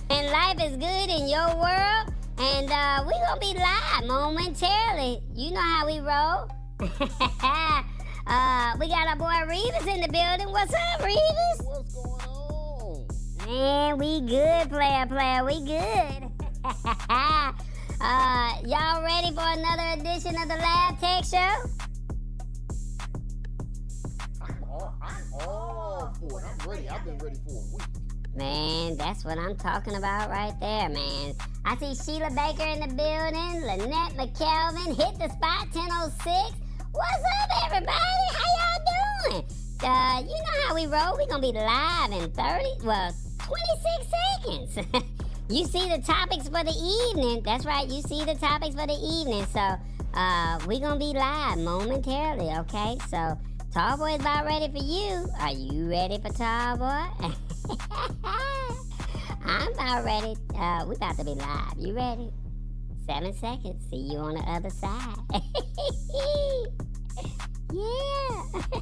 And life is good in your world. And we gonna be live momentarily. You know how we roll. We got our boy Revis in the building. What's up, Revis? What's going on? Man, we good, player. We good. Y'all ready for another edition of the Lab Tech Show? I'm all for it. I'm ready. I've been ready for a week. Man, that's what I'm talking about right there, man. I see Sheila Baker in the building, Lynette McKelvin, hit the spot, 10:06. What's up, everybody? How y'all doing? You know how we roll. We gonna be live in 26 seconds. You see the topics for the evening. That's right, you see the topics for the evening. So, we gonna be live momentarily, okay? So, Tallboy's about ready for you. Are you ready for Tallboy? I'm about ready. We about to be live. You ready? 7 seconds. See you on the other side. Yeah.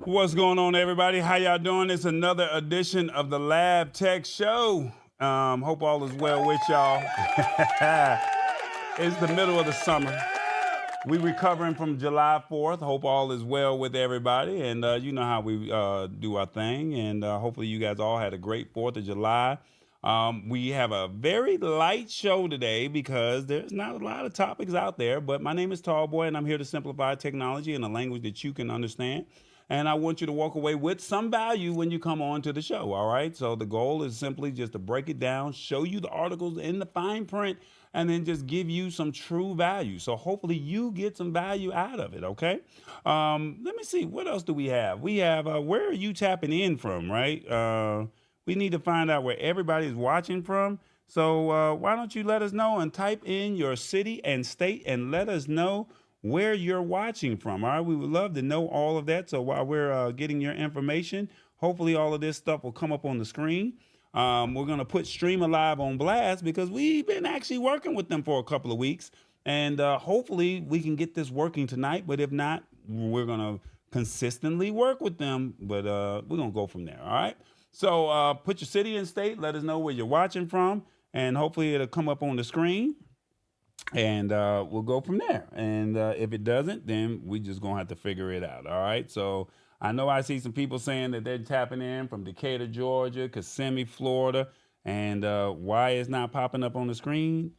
What's going on, everybody? How y'all doing? It's another edition of the Lab Tech Show. Hope all is well with y'all. It's the middle of the summer. We recovering from July 4th. Hope all is well with everybody. And you know how we do our thing. And hopefully you guys all had a great 4th of July. We have a very light show today because there's not a lot of topics out there. But my name is Tallboy, and I'm here to simplify technology in a language that you can understand. And I want you to walk away with some value when you come on to the show, all right? So the goal is simply just to break it down, show you the articles in the fine print, and then just give you some true value. So hopefully you get some value out of it, okay? Let me see, what else do we have? We have, where are you tapping in from, right? We need to find out where everybody is watching from. So why don't you let us know and type in your city and state and let us know where you're watching from. All right, we would love to know all of that. So while we're getting your information, hopefully all of this stuff will come up on the screen. We're going to put Streamer Live on blast because we've been actually working with them for a couple of weeks. And hopefully we can get this working tonight. But if not, we're going to consistently work with them. But we're going to go from there. All right. So put your city and state. Let us know where you're watching from. And hopefully it'll come up on the screen. And we'll go from there. And if it doesn't, then we just going to have to figure it out. All right. So I know I see some people saying that they're tapping in from Decatur, Georgia, Kissimmee, Florida. And why it's not popping up on the screen?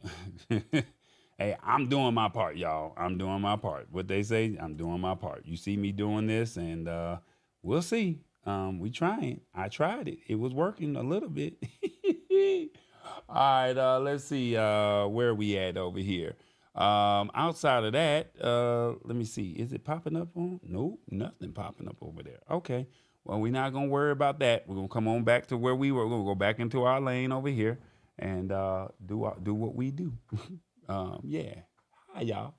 Hey, I'm doing my part, y'all. I'm doing my part. What they say, I'm doing my part. You see me doing this, and we'll see. We trying. I tried it. It was working a little bit. All right, let's see where we at over here. Outside of that, let me see. Is it popping up on? Nope, nothing popping up over there. Okay, well, we're not going to worry about that. We're going to come on back to where we were. We're going to go back into our lane over here and do what we do. Yeah. Hi, y'all.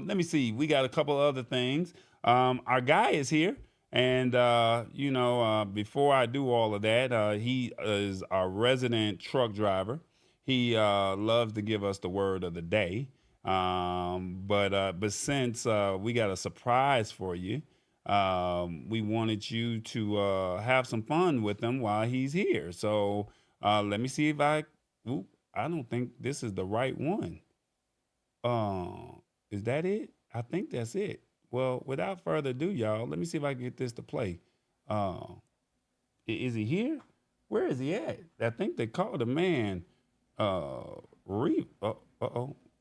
Let me see. We got a couple other things. Our guy is here. And, before I do all of that, he is our resident truck driver. He loves to give us the word of the day. But since we got a surprise for you, we wanted you to have some fun with him while he's here. So let me see if I don't think this is the right one. Is that it? I think that's it. Well, without further ado, y'all, let me see if I can get this to play. Is he here? Where is he at? I think they called the man Revis.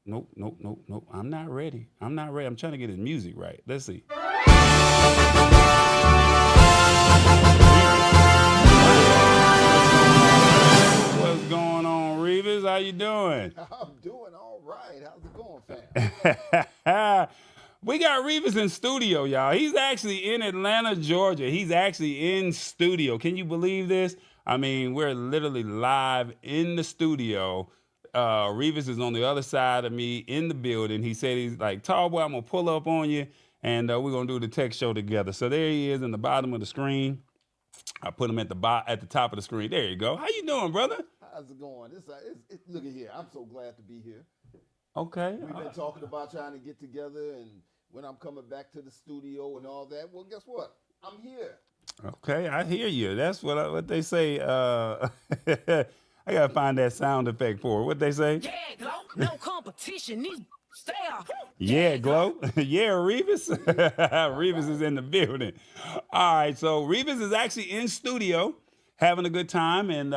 Nope. I'm not ready. I'm trying to get his music right. Let's see. How you doing? I'm doing all right. How's it going, fam? We got Revis in studio, y'all. He's actually in Atlanta, Georgia. He's actually in studio. Can you believe this? I mean, we're literally live in the studio. Revis is on the other side of me in the building. He said he's like, "Tall boy, I'm gonna pull up on you, and we're gonna do the tech show together." So there he is in the bottom of the screen. I put him at the top of the screen. There you go. How you doing, brother? How's it going? Look at here. I'm so glad to be here. Okay. We've been talking about trying to get together and when I'm coming back to the studio and all that. Well, guess what? I'm here. Okay, I hear you. That's what they say. I gotta find that sound effect for it. What they say? Yeah, Glow, no competition. These stay off. Yeah, Glow. Yeah, Revis. Revis is in the building. All right, so Revis is actually in studio having a good time. And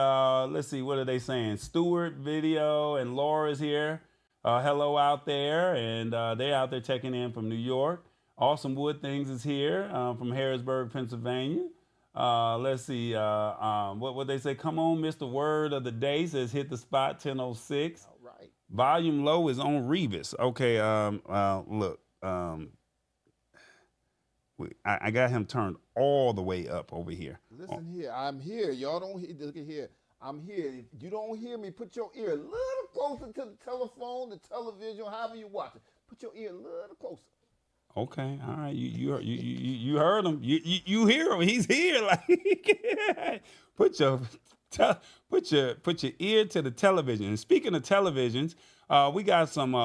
let's see, what are they saying? Stewart Video and Laura's here. Hello out there. And they're out there checking in from New York. Awesome Wood Things is here from Harrisburg, Pennsylvania. Let's see. What they say? Come on, Mr. Word of the Day says hit the spot 10:06. All right. Volume low is on Revis. Okay. Look. I got him turned all the way up over here. Listen here. I'm here. Y'all don't hear. Look at here. I'm here. If you don't hear me, put your ear a little closer to the telephone, the television, however you watch it. Put your ear a little closer. Okay, all right. You heard him. You hear him. He's here. Like put your ear to the television. And speaking of televisions, we got some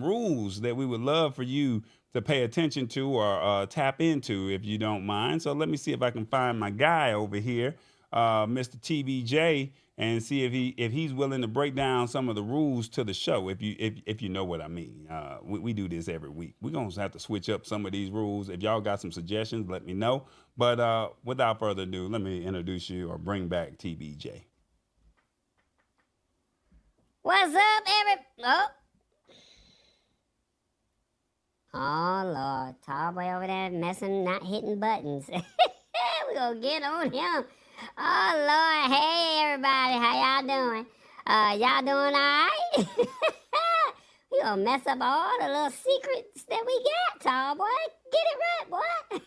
rules that we would love for you to pay attention to or tap into, if you don't mind. So let me see if I can find my guy over here, Mr. TBJ, and see if he's willing to break down some of the rules to the show. If you know what I mean. We do this every week. We're gonna have to switch up some of these rules. If y'all got some suggestions, let me know. But without further ado, let me introduce you or bring back TBJ. What's up, Oh, Lord. Tall boy over there messing, not hitting buttons. We gonna get on him. Oh, Lord. Hey, everybody. How y'all doing? Y'all doing all right? We gonna mess up all the little secrets that we got, tall boy. Get it right, boy.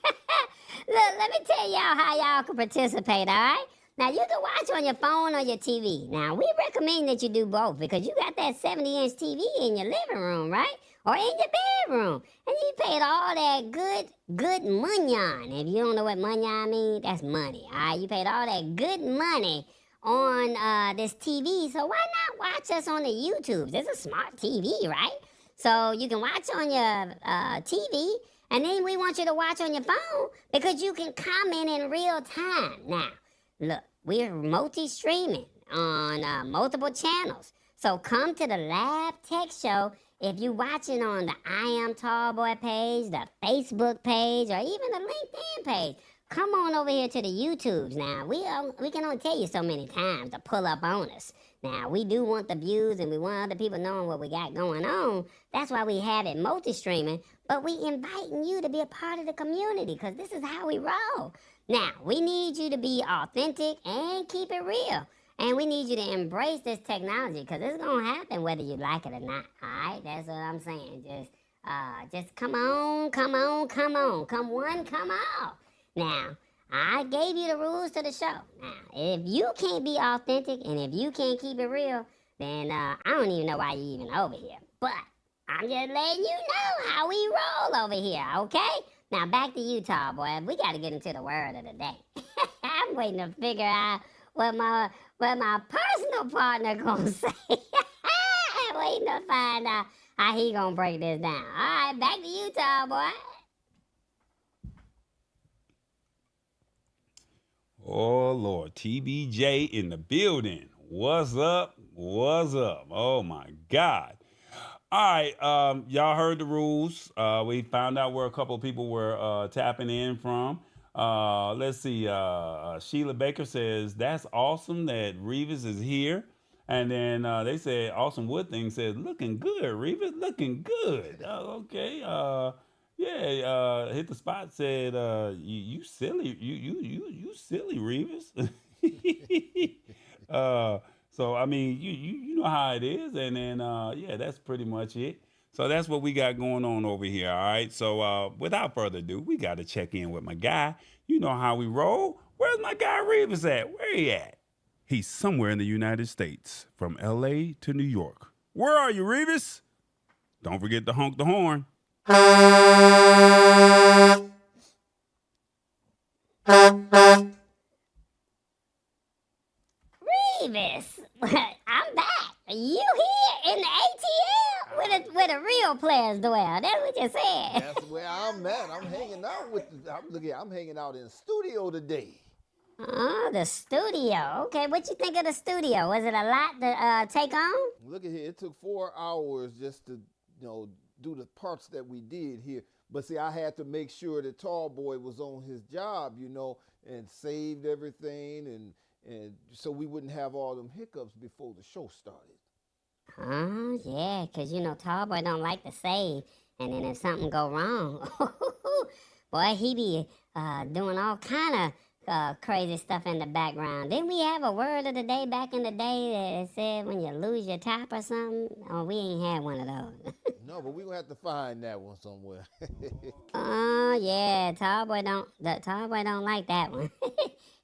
Look, let me tell y'all how y'all can participate, all right? Now, you can watch on your phone or your TV. Now, we recommend that you do both because you got that 70-inch TV in your living room, right? Or in your bedroom. And you paid all that good money on. If you don't know what money means, that's money, all right? You paid all that good money on this TV, so why not watch us on the YouTube? It's a smart TV, right? So you can watch on your TV, and then we want you to watch on your phone because you can comment in real time. Now, look, we're multi-streaming on multiple channels. So come to the Lab Tech Show if you're watching on the I Am Tallboy page, the Facebook page, or even the LinkedIn page. Come on over here to the YouTubes now. We can only tell you so many times to pull up on us. Now, we do want the views and we want other people knowing what we got going on. That's why we have it multi-streaming. But we inviting you to be a part of the community because this is how we roll. Now, we need you to be authentic and keep it real. And we need you to embrace this technology because it's going to happen whether you like it or not. All right? That's what I'm saying. Just come on. Come one, come all. Now, I gave you the rules to the show. Now, if you can't be authentic and if you can't keep it real, then I don't even know why you even over here. But I'm just letting you know how we roll over here, okay? Now, back to you, tall boy. We got to get into the word of the day. I'm waiting to figure out what my personal partner gonna say. I'm waiting to find out how he gonna break this down. All right, back to you, tall boy. Oh, Lord. TBJ in the building. What's up? What's up? Oh, my God. All right. Y'all heard the rules. We found out where a couple of people were tapping in from. Let's see. Sheila Baker says, that's awesome that Revis is here. And then they said, Awesome Wood Thing says, looking good, Revis. Looking good. Okay. Yeah, hit the spot said, you silly, you silly, Revis. So I mean, you know how it is, and then yeah, that's pretty much it. So that's what we got going on over here. All right. So without further ado, we got to check in with my guy. You know how we roll. Where's my guy Revis at? Where he at? He's somewhere in the United States, from L.A. to New York. Where are you, Revis? Don't forget to honk the horn. Revis, I'm back. You here in the ATL where the real players dwell. That's what you said. That's where I'm at. I'm hanging out I'm hanging out in the studio today. Oh, the studio. Okay, what you think of the studio? Was it a lot to take on? Look at here. It took 4 hours just to, do the parts that we did here. But see, I had to make sure that Tall Boy was on his job, and saved everything, and so we wouldn't have all them hiccups before the show started. Oh, yeah, because, Tall Boy don't like to save. And then if something go wrong, boy, he be doing all kind of crazy stuff in the background. Didn't we have a word of the day back in the day that said when you lose your top or something? Oh, we ain't had one of those. No, but we gonna have to find that one somewhere. Oh yeah, Tall Boy don't like that one.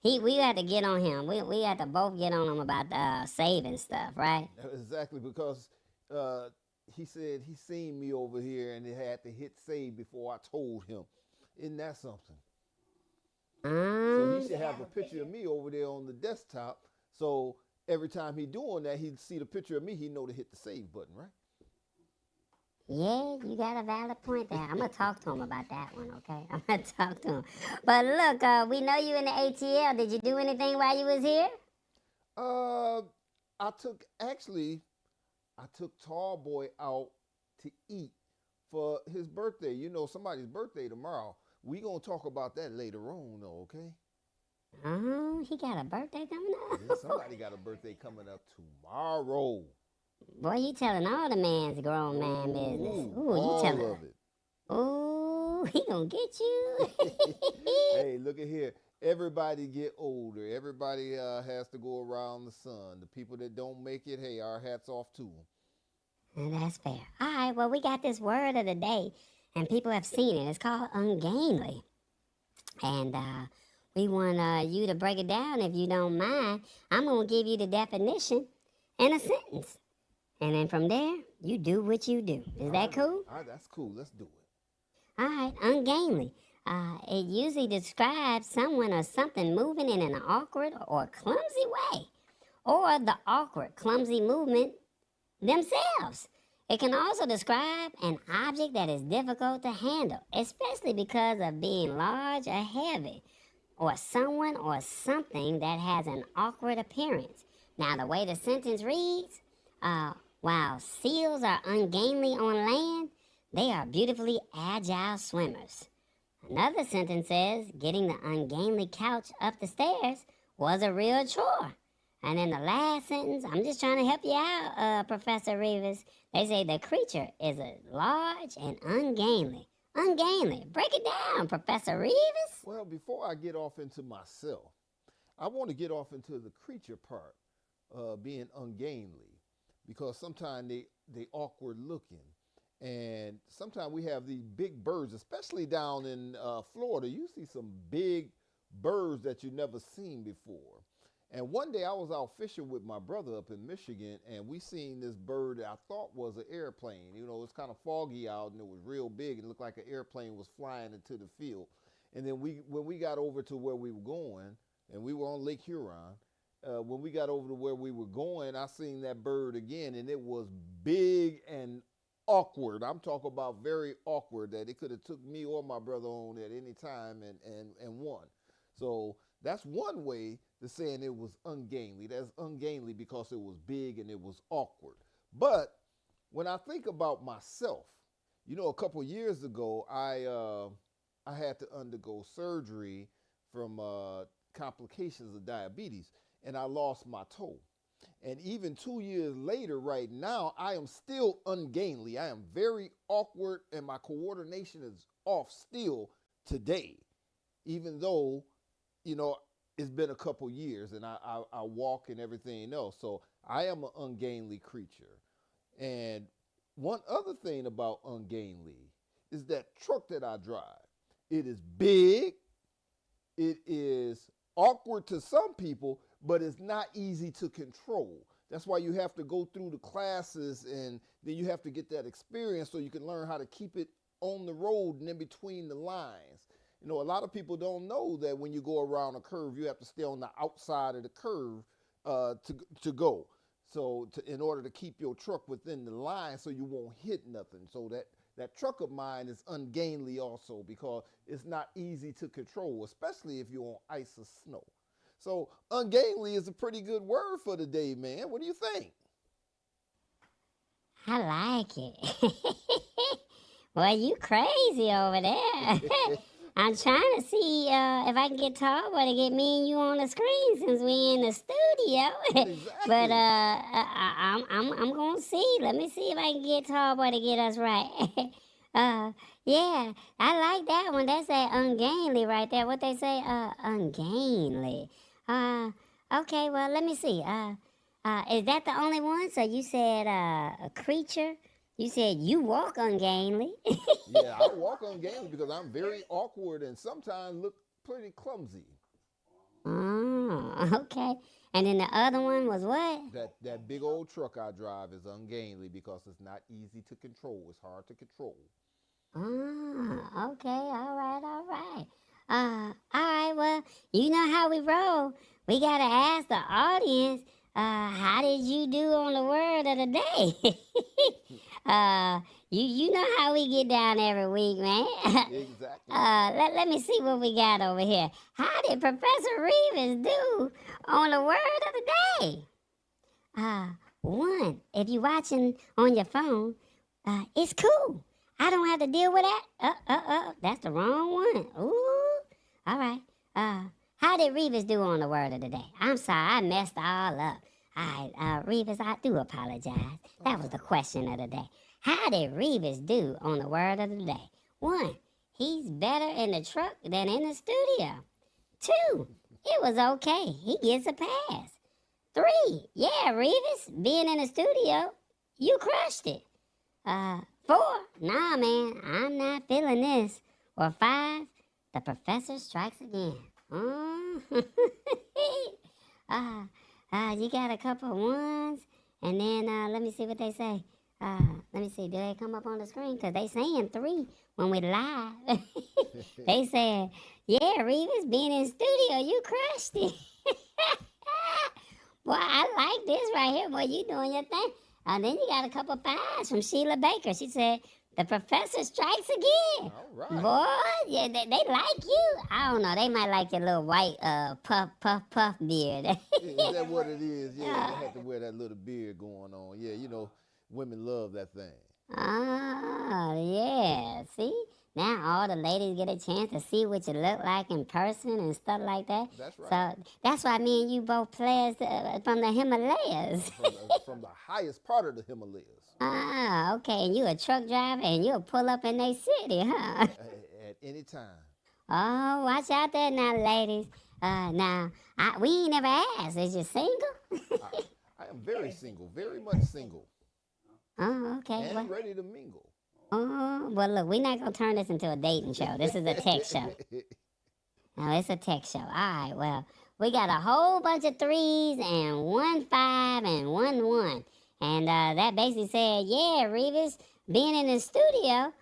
We had to get on him. We had to both get on him about the saving stuff, right? Exactly, because he said he seen me over here and it had to hit save before I told him. Isn't that something? So he should have a picture of me over there on the desktop. So every time he doing that, he'd see the picture of me. He know to hit the save button, right? Yeah, you got a valid point there. I'm going to talk to him about that one, okay? I'm going to talk to him. But look, we know you in the ATL. Did you do anything while you was here? I took Tall Boy out to eat for his birthday. Somebody's birthday tomorrow. We gonna talk about that later on, though, okay? Oh, he got a birthday coming up? Yeah, somebody got a birthday coming up tomorrow. Boy, you telling all the man's grown man business. Ooh, all you telling of it. Ooh, he gonna get you. Hey, look at here. Everybody get older. Everybody has to go around the sun. The people that don't make it, hey, our hats off to them. And that's fair. All right, well, we got this word of the day, and people have seen it. It's called ungainly. And we want you to break it down if you don't mind. I'm going to give you the definition in a sentence. And then from there, you do what you do. Is that cool? All right, that's cool. Let's do it. All right, ungainly. It usually describes someone or something moving in an awkward or clumsy way, or the awkward, clumsy movement themselves. It can also describe an object that is difficult to handle, especially because of being large or heavy, or someone or something that has an awkward appearance. Now, the way the sentence reads, while seals are ungainly on land, they are beautifully agile swimmers. Another sentence says, getting the ungainly couch up the stairs was a real chore. And in the last sentence, I'm just trying to help you out, Professor Revis. They say the creature is a large and ungainly. Ungainly. Break it down, Professor Revis. Well, before I get off into myself, I want to get off into the creature part, being ungainly, because sometimes they awkward looking. And sometimes we have these big birds, especially down in Florida. You see some big birds that you never seen before. And one day I was out fishing with my brother up in Michigan, and we seen this bird that I thought was an airplane. It's kind of foggy out, and it was real big. It looked like an airplane was flying into the field. And then when we got over to where we were going, and we were on Lake Huron, when we got over to where we were going, I seen that bird again, and it was big and awkward. I'm talking about very awkward, that it could have took me or my brother on at any time and won. So that's one way to saying it was ungainly. That's ungainly because it was big and it was awkward. But when I think about myself, a couple years ago, I had to undergo surgery from complications of diabetes, and I lost my toe. And even 2 years later, right now, I am still ungainly. I am very awkward, and my coordination is off still today, even though, it's been a couple years, and I walk and everything else. So I am an ungainly creature. And one other thing about ungainly is that truck that I drive. It is big. It is awkward to some people, but it's not easy to control. That's why you have to go through the classes, and then you have to get that experience so you can learn how to keep it on the road and in between the lines. You know, a lot of people don't know that when you go around a curve, you have to stay on the outside of the curve to go. So in order to keep your truck within the line so you won't hit nothing. So that truck of mine is ungainly also because it's not easy to control, especially if you're on ice or snow. So ungainly is a pretty good word for the day, man. What do you think? I like it. Well, you crazy over there. I'm trying to see if I can get Tallboy to get me and you on the screen since we in the studio. Exactly. But I'm gonna see. Let me see if I can get Tallboy to get us right. Yeah, I like that one. That's that ungainly right there. What they say? Ungainly. Okay. Well, let me see. Is that the only one? So you said a creature. You said you walk ungainly. Yeah, I walk ungainly because I'm very awkward and sometimes look pretty clumsy. Oh, okay. And then the other one was what? That big old truck I drive is ungainly because it's not easy to control. It's hard to control. Oh, okay. All right. All right. Well, you know how we roll. We gotta ask the audience. How did you do on the word of the day? You know how we get down every week, man. Exactly. Let me see what we got over here. How did Professor Revis do on the word of the day? One, if you're watching on your phone, it's cool. I don't have to deal with that. That's the wrong one. Ooh. All right. How did Revis do on the word of the day? I'm sorry, I messed all up. All right, Revis, I do apologize. That was the question of the day. How did Revis do on the word of the day? One, he's better in the truck than in the studio. Two, it was okay. He gets a pass. Three, yeah, Revis, being in the studio, you crushed it. Four, nah, man, I'm not feeling this. Or five, the professor strikes again. You got a couple ones, and then let me see what they say. Let me see, do they come up on the screen? Because they saying three when we live. They said, yeah, Revis, being in studio, you crushed it. Boy, I like this right here. Boy, you doing your thing. Then you got a couple fives from Sheila Baker. She said, the professor strikes again. All right. Boy, yeah, they like you. I don't know. They might like your little white puff beard. Is that what it is? Yeah, they have to wear that little beard going on. Yeah, you know, women love that thing. Oh, yeah. See? Now all the ladies get a chance to see what you look like in person and stuff like that. That's right. So that's why me and you both players from the Himalayas. From the highest part of the Himalayas. Ah, okay. And you a truck driver and you'll pull up in their city, huh? At any time. Oh, watch out there now, ladies. We ain't never asked. Is you single? I am very single, very much single. Oh, okay. And ready to mingle. Oh, well, look, we're not going to turn this into a dating show. This is a tech show. No, it's a tech show. All right, well, we got a whole bunch of 3s and 1 5 and 1 1. And that basically said, yeah, Revis, being in the studio,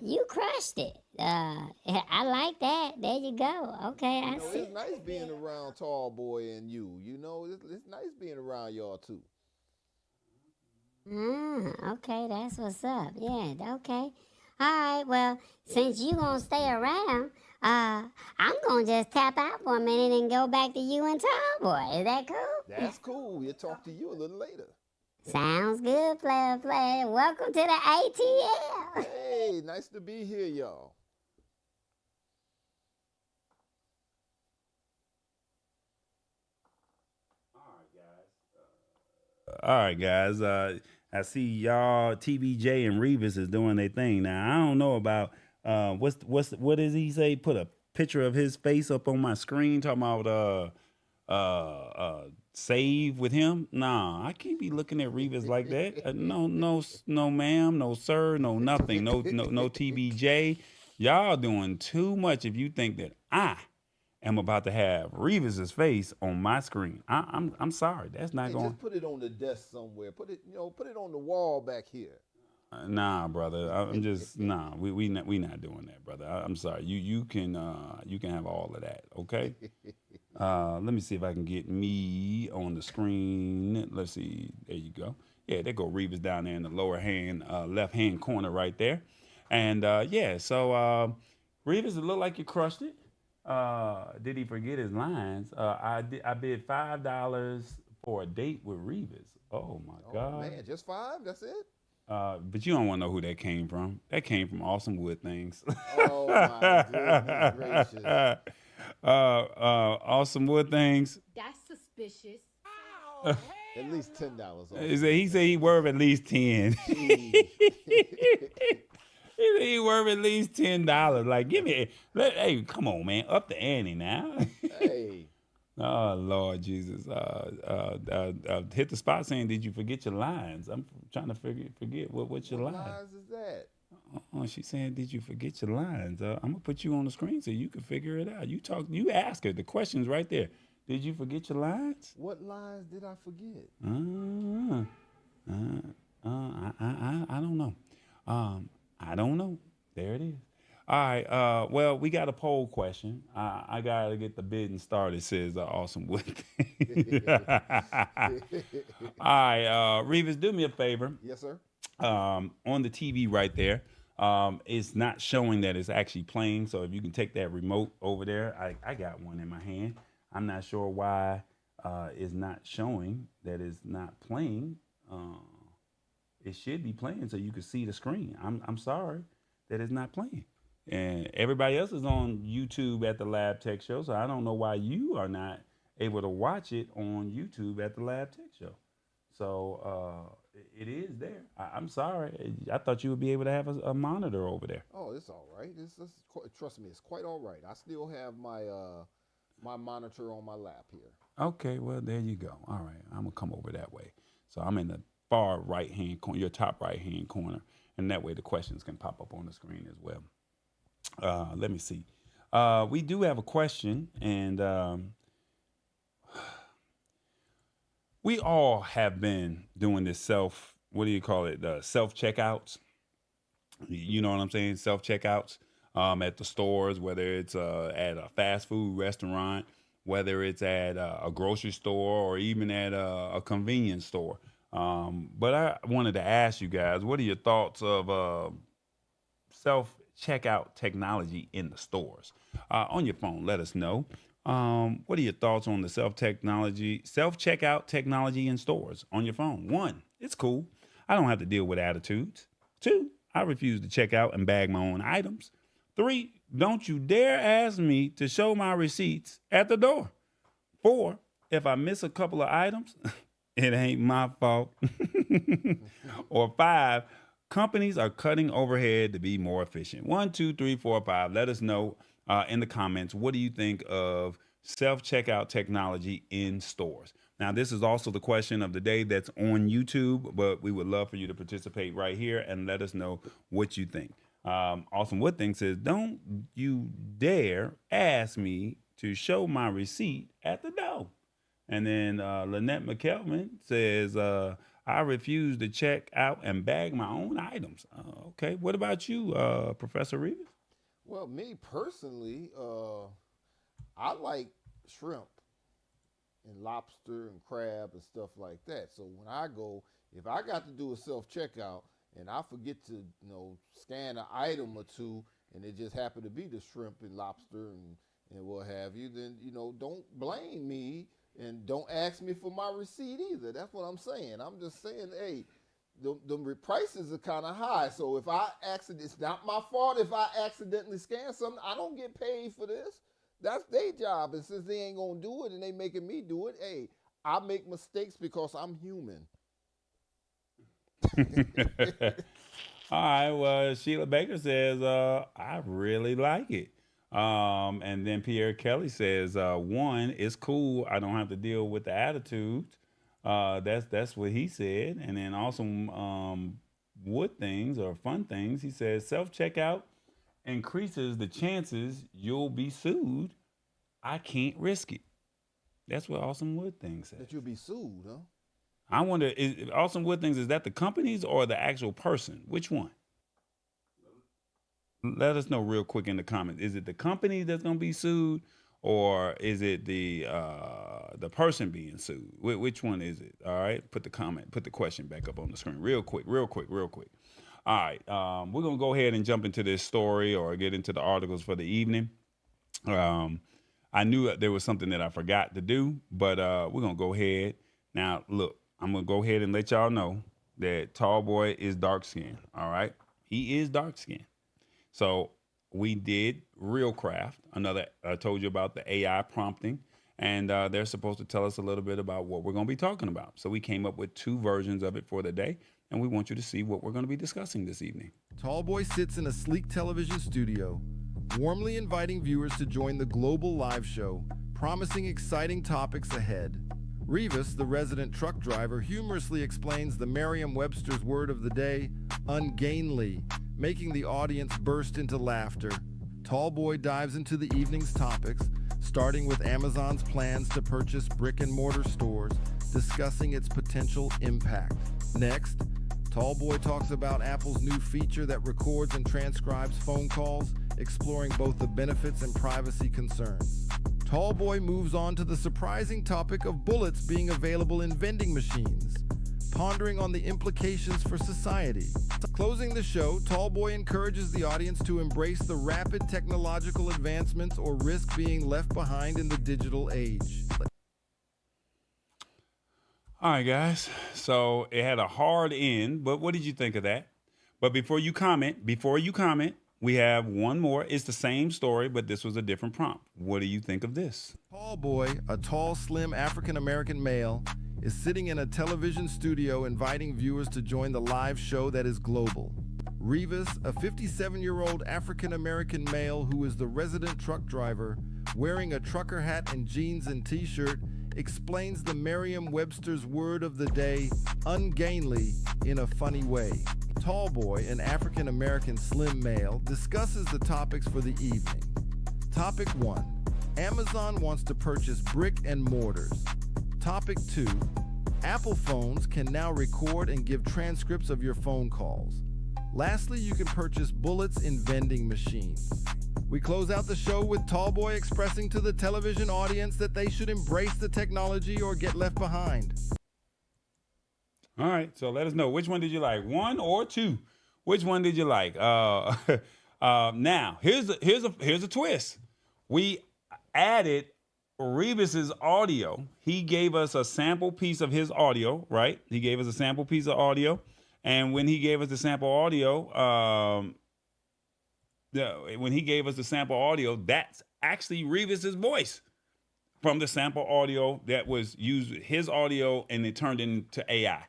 you crushed it. I like that. There you go. Okay, I see. It's nice being around Tallboy and you. You know, it's nice being around y'all, too. Okay, that's what's up. Yeah, okay. All right, well, since you gonna stay around, I'm gonna just tap out for a minute and go back to you and Tallboy. Is that cool? That's cool. We'll talk to you a little later. Sounds good, player. Welcome to the ATL. Hey, nice to be here, y'all. All right, guys. I see y'all. TBJ and Revis is doing their thing now. I don't know about what does he say? Put a picture of his face up on my screen talking about save with him. Nah, I can't be looking at Revis like that. No, ma'am, no, sir, no, nothing, no, TBJ. Y'all doing too much if you think that I am about to have Revis's face on my screen. I'm sorry, that's not Hey, going. just put it on the desk somewhere. Put it on the wall back here. Nah, brother. I'm just nah. We not doing that, brother. I'm sorry. You can have all of that. Okay. Let me see if I can get me on the screen. Let's see. There you go. Yeah, there go Revis down there in the lower hand, left hand corner right there. And yeah, so Revis, it looked like you crushed it. Did he forget his lines? I bid $5 for a date with Revis. Oh my God. Man, just 5? That's it? But you don't want to know who that came from. That came from Awesome Wood Things. Oh my goodness gracious. Awesome Wood Things. That's suspicious. At least $10 off. He said he worth at least 10. Jeez. He said he worth at least $10. Like, hey, come on, man, up the ante now. Hey. Oh Lord Jesus! Hit the spot saying, "Did you forget your lines?" I'm trying to forget what's your What lines. lines is that? Oh, she's saying, "Did you forget your lines?" I'm gonna put you on the screen so you can figure it out. You ask her. The question's right there. Did you forget your lines? What lines did I forget? I don't know. I don't know. There it is. All right. Well, we got a poll question. I gotta get the bidding started. Says Awesome Wood. All right, Revis, do me a favor. Yes, sir. On the TV right there, it's not showing that it's actually playing. So if you can take that remote over there, I got one in my hand. I'm not sure why it's not showing that it's not playing. It should be playing so you can see the screen. I'm sorry that it's not playing. And everybody else is on YouTube at the Lab Tech Show, so I don't know why you are not able to watch it on YouTube at the Lab Tech Show. So it is there. I'm sorry. I thought you would be able to have a monitor over there. Oh, it's all right. Trust me, it's quite all right. I still have my my monitor on my lap here. Okay, well, there you go. All right, I'm going to come over that way. So I'm in the far right-hand corner, your top right-hand corner, and that way the questions can pop up on the screen as well. Let me see. We do have a question, and we all have been doing this self-checkouts. You know what I'm saying? Self-checkouts at the stores, whether it's at a fast food restaurant, whether it's at a grocery store, or even at a convenience store. But I wanted to ask you guys, what are your thoughts of self-checkout technology in the stores? On your phone, let us know. What are your thoughts on the self-checkout technology in stores on your phone? 1, it's cool. I don't have to deal with attitudes. 2, I refuse to check out and bag my own items. 3, don't you dare ask me to show my receipts at the door. 4, if I miss a couple of items, it ain't my fault. Or 5, companies are cutting overhead to be more efficient. 1, 2, 3, 4, 5. Let us know in the comments, what do you think of self-checkout technology in stores? Now, this is also the question of the day that's on YouTube, but we would love for you to participate right here and let us know what you think. Awesome Wood Thing says, don't you dare ask me to show my receipt at the door. And then Lynette McKelvin says, I refuse to check out and bag my own items. Okay, what about you, Professor Revis? Well, me personally, I like shrimp and lobster and crab and stuff like that. So when I go, if I got to do a self-checkout and I forget to, scan an item or two, and it just happened to be the shrimp and lobster and what have you, then, don't blame me and don't ask me for my receipt either. That's what I'm saying. I'm just saying, hey, the prices are kind of high. So if it's not my fault if I accidentally scan something. I don't get paid for this. That's their job. And since they ain't going to do it and they making me do it, hey, I make mistakes because I'm human. All right, well, Sheila Baker says, I really like it. And then Pierre Kelly says, one, it's cool. I don't have to deal with the attitudes. That's what he said. And then also wood things or fun things. He says self-checkout increases the chances you'll be sued. I can't risk it. That's what Awesome Wood Things says. That you'll be sued, huh? I wonder, is Awesome Wood Things, is that the companies or the actual person? Which one? Let us know real quick in the comments. Is it the company that's going to be sued, or is it the person being sued? Which one is it? All right, put the question back up on the screen real quick. All right, we're going to go ahead and jump into this story or get into the articles for the evening. I knew there was something that I forgot to do, but we're going to go ahead. Now, look, I'm going to go ahead and let y'all know that Tall Boy is dark-skinned, all right? He is dark-skinned. So we did RealCraft. I told you about the AI prompting, and they're supposed to tell us a little bit about what we're going to be talking about. So we came up with 2 versions of it for the day, and we want you to see what we're going to be discussing this evening. Tallboy sits in a sleek television studio, warmly inviting viewers to join the global live show, promising exciting topics ahead. Revis, the resident truck driver, humorously explains the Merriam-Webster's word of the day, ungainly, making the audience burst into laughter. Tallboy dives into the evening's topics, starting with Amazon's plans to purchase brick-and-mortar stores, discussing its potential impact. Next, Tallboy talks about Apple's new feature that records and transcribes phone calls, exploring both the benefits and privacy concerns. Tallboy moves on to the surprising topic of bullets being available in vending machines, pondering on the implications for society. Closing the show, Tallboy encourages the audience to embrace the rapid technological advancements or risk being left behind in the digital age. All right, guys. So it had a hard end, but what did you think of that? But before you comment, we have one more. It's the same story, but this was a different prompt. What do you think of this? Tallboy, a tall, slim African-American male, is sitting in a television studio inviting viewers to join the live show that is global. Revis, a 57-year-old African-American male who is the resident truck driver, wearing a trucker hat and jeans and t-shirt, explains the Merriam-Webster's word of the day, ungainly, in a funny way. Tallboy, an African-American slim male, discusses the topics for the evening. Topic 1. Amazon wants to purchase brick and mortars. Topic 2. Apple phones can now record and give transcripts of your phone calls. Lastly, you can purchase bullets in vending machines. We close out the show with Tallboy expressing to the television audience that they should embrace the technology or get left behind. All right, so let us know, which one did you like, 1 or 2? Which one did you like? Now, here's a twist. We added Revis's audio. He gave us a sample piece of his audio, right? He gave us a sample piece of audio, and when he gave us the sample audio, that's actually Revis's voice from the sample audio that was used, his audio, and it turned into AI.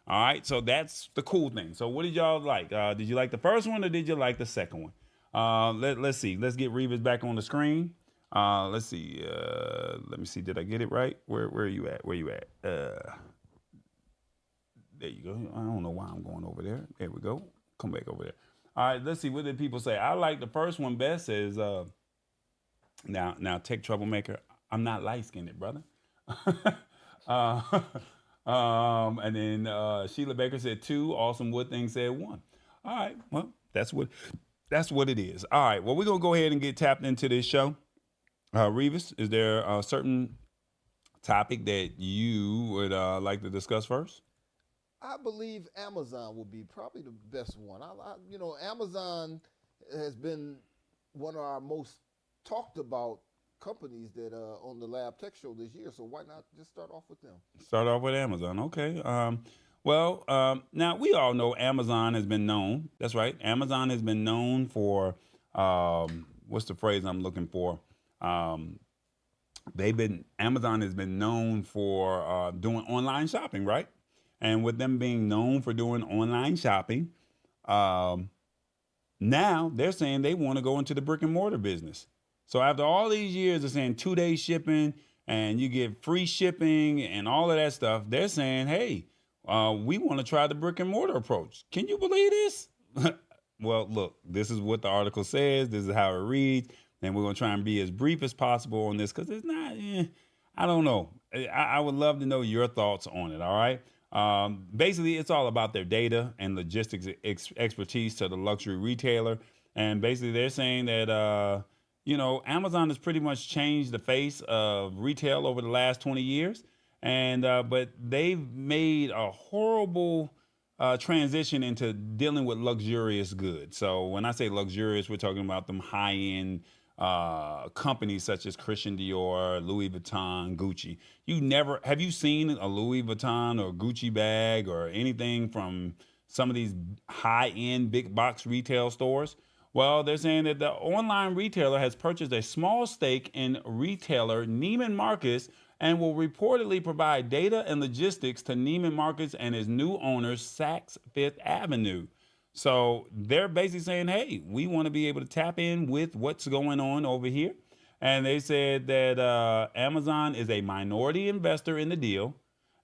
All right, so that's the cool thing. So what did y'all like? Did you like the first one or did you like the second one? Let's see. Let's get Revis back on the screen. Let's see. Let me see. Did I get it right? Where are you at? Where you at? There you go. I don't know why I'm going over there. There we go. Come back over there. All right, let's see. What did people say? I like the first one best. Says now tech troublemaker. I'm not light-skinned, brother. And then Sheila Baker said 2. Awesome Wood Thing said 1. All right, well, that's what it is. All right, well, we're gonna go ahead and get tapped into this show. Revis, is there a certain topic that you would like to discuss first? I believe Amazon would be probably the best one. Amazon has been one of our most talked about companies that on the Lab Tech Show this year. So why not just start off with them? Start off with Amazon, okay. Now we all know Amazon has been known. That's right. Amazon has been known for what's the phrase I'm looking for? Amazon has been known for doing online shopping, right? And with them being known for doing online shopping, now they're saying they want to go into the brick and mortar business. So after all these years of saying 2-day shipping and you get free shipping and all of that stuff, they're saying, hey, we want to try the brick and mortar approach. Can you believe this? Well, look, this is what the article says. This is how it reads. And we're going to try and be as brief as possible on this because it's not, I don't know. I would love to know your thoughts on it. All right. Basically, it's all about their data and logistics expertise to the luxury retailer. And basically, they're saying that, Amazon has pretty much changed the face of retail over the last 20 years. And but they've made a horrible transition into dealing with luxurious goods. So when I say luxurious, we're talking about them high-end companies such as Christian Dior, Louis Vuitton, Gucci. Have you seen a Louis Vuitton or Gucci bag or anything from some of these high-end big box retail stores? Well, they're saying that the online retailer has purchased a small stake in retailer Neiman Marcus and will reportedly provide data and logistics to Neiman Marcus and his new owners, Saks Fifth Avenue. So they're basically saying, hey, we want to be able to tap in with what's going on over here. And they said that Amazon is a minority investor in the deal.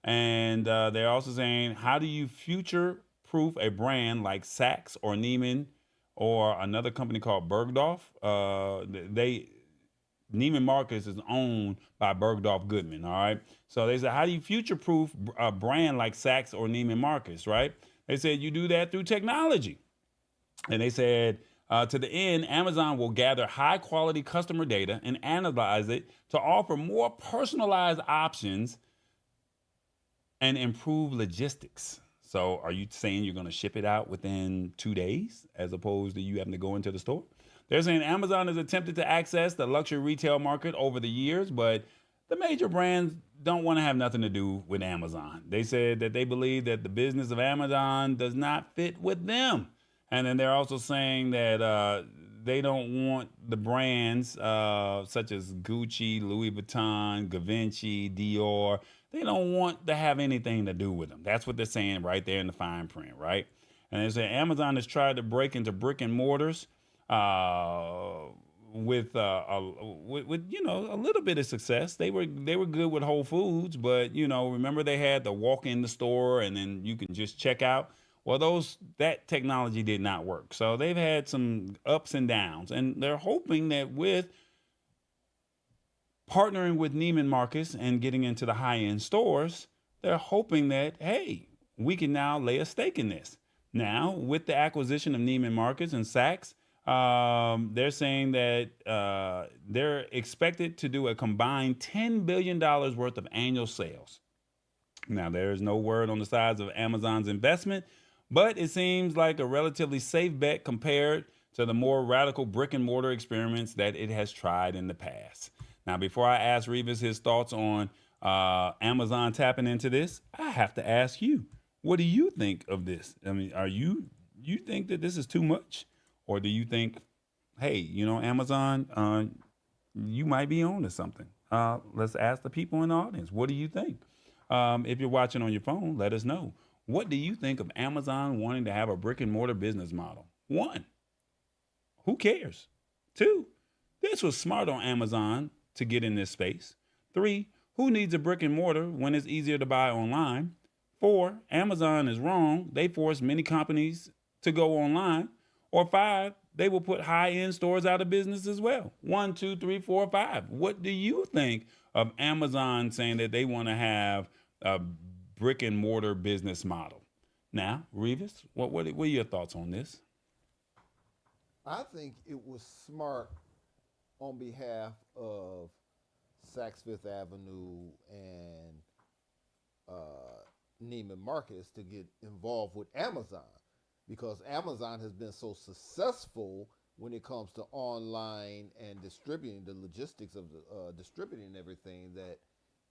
And they're also saying, how do you future-proof a brand like Saks or Neiman or another company called Bergdorf? Neiman Marcus is owned by Bergdorf Goodman, all right? So they said, how do you future-proof a brand like Saks or Neiman Marcus, right? They said you do that through technology. And they said, to the end, Amazon will gather high-quality customer data and analyze it to offer more personalized options and improve logistics. So are you saying you're going to ship it out within 2 days as opposed to you having to go into the store? They're saying Amazon has attempted to access the luxury retail market over the years, but the major brands don't want to have nothing to do with Amazon. They said that they believe that the business of Amazon does not fit with them. And then they're also saying that they don't want the brands such as Gucci, Louis Vuitton, Givenchy, Dior. They don't want to have anything to do with them. That's what they're saying right there in the fine print, right? And they say Amazon has tried to break into brick and mortars with a little bit of success. They were good with Whole Foods, but remember they had the walk in the store and then you can just check out. Well, that technology did not work. So they've had some ups and downs, and they're hoping that with partnering with Neiman Marcus and getting into the high end stores, they're hoping that, hey, we can now lay a stake in this. Now, with the acquisition of Neiman Marcus and Saks, they're saying that they're expected to do a combined $10 billion worth of annual sales. Now, there is no word on the size of Amazon's investment, but it seems like a relatively safe bet compared to the more radical brick and mortar experiments that it has tried in the past. Now, before I ask Revis his thoughts on Amazon tapping into this, I have to ask you, what do you think of this? I mean, you think that this is too much? Or do you think, hey, Amazon, you might be on to something? Let's ask the people in the audience. What do you think? If you're watching on your phone, let us know. What do you think of Amazon wanting to have a brick and mortar business model? 1, who cares? 2, this was smart on Amazon to get in this space. 3, who needs a brick and mortar when it's easier to buy online? 4, Amazon is wrong. They force many companies to go online. Or 5, they will put high-end stores out of business as well. 1, 2, 3, 4, 5. What do you think of Amazon saying that they want to have a brick and mortar business model? Now, Revis, what are your thoughts on this? I think it was smart on behalf of Saks Fifth Avenue and Neiman Marcus to get involved with Amazon, because Amazon has been so successful when it comes to online and distributing the logistics of the distributing everything that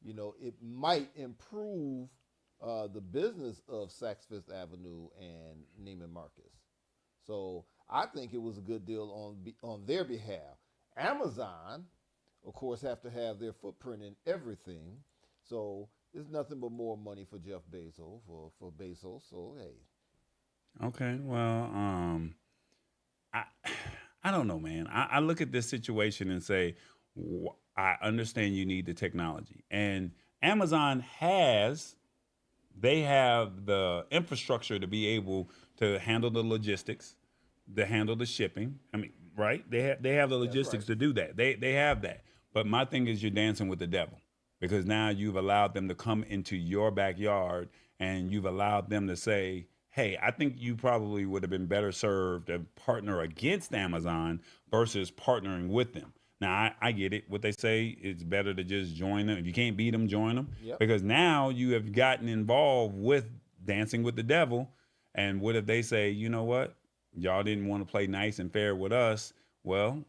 it might improve the business of Saks Fifth Avenue and Neiman Marcus. So I think it was a good deal on their behalf. Amazon, of course, have to have their footprint in everything. So it's nothing but more money for Jeff Bezos, for Bezos. So hey. Okay, well, I don't know, man. I look at this situation and say, I understand you need the technology. And Amazon they have the infrastructure to be able to handle the logistics, to handle the shipping. I mean, right? They have the That's right. logistics to do that. They have that. But my thing is you're dancing with the devil because now you've allowed them to come into your backyard and you've allowed them to say, hey, I think you probably would have been better served to partner against Amazon versus partnering with them. Now, I get it. What they say, it's better to just join them. If you can't beat them, join them. Yep. Because now you have gotten involved with dancing with the devil. And what if they say, you know what? Y'all didn't want to play nice and fair with us. Well,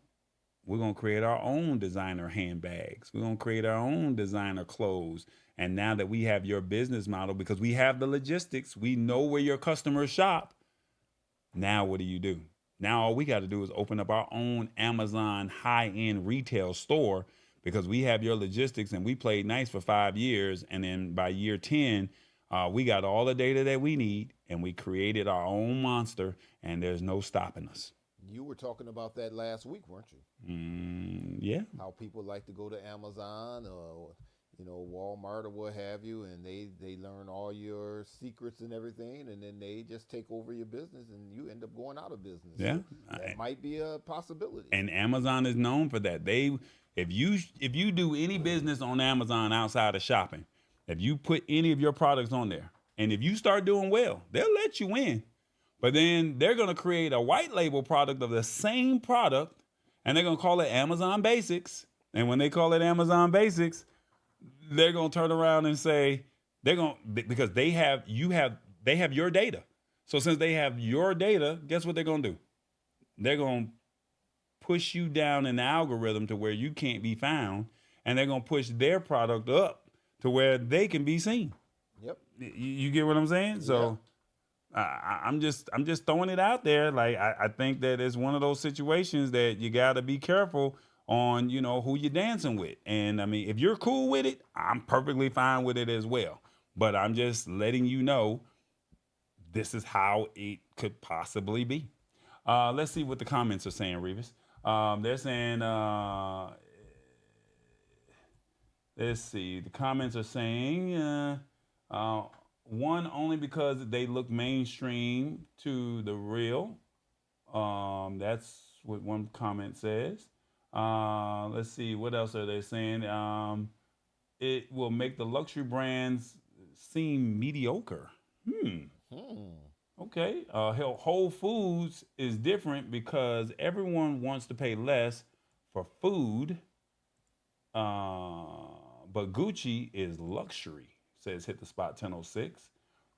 we're going to create our own designer handbags. We're going to create our own designer clothes. And now that we have your business model, because we have the logistics, we know where your customers shop. Now, what do? Now, all we got to do is open up our own Amazon high-end retail store because we have your logistics and we played nice for 5 years. And then by year 10, we got all the data that we need and we created our own monster and there's no stopping us. You were talking about that last week, weren't you? Yeah. How people like to go to Amazon or Walmart or what have you, and they learn all your secrets and everything, and then they just take over your business, and you end up going out of business. Yeah, so that might be a possibility. And Amazon is known for that. If you do any business on Amazon outside of shopping, if you put any of your products on there, and if you start doing well, they'll let you in. But then they're going to create a white label product of the same product, and they're going to call it Amazon Basics. And when they call it Amazon Basics, they're going to turn around and say because they have your data. So since they have your data, guess what they're going to do? They're going to push you down in the algorithm to where you can't be found, and they're going to push their product up to where they can be seen. Yep. You get what I'm saying? So I'm just throwing it out there. Like I think that it's one of those situations that you got to be careful on, who you're dancing with. And I mean, if you're cool with it, I'm perfectly fine with it as well. But I'm just letting you know this is how it could possibly be. Let's see what the comments are saying, Revis. They're saying, let's see, the comments are saying, one, only because they look mainstream to the real. That's what one comment says. Let's see, what else are they saying? It will make the luxury brands seem mediocre. Okay. Whole Foods is different because everyone wants to pay less for food, but Gucci is luxury, says Hit the Spot 1006.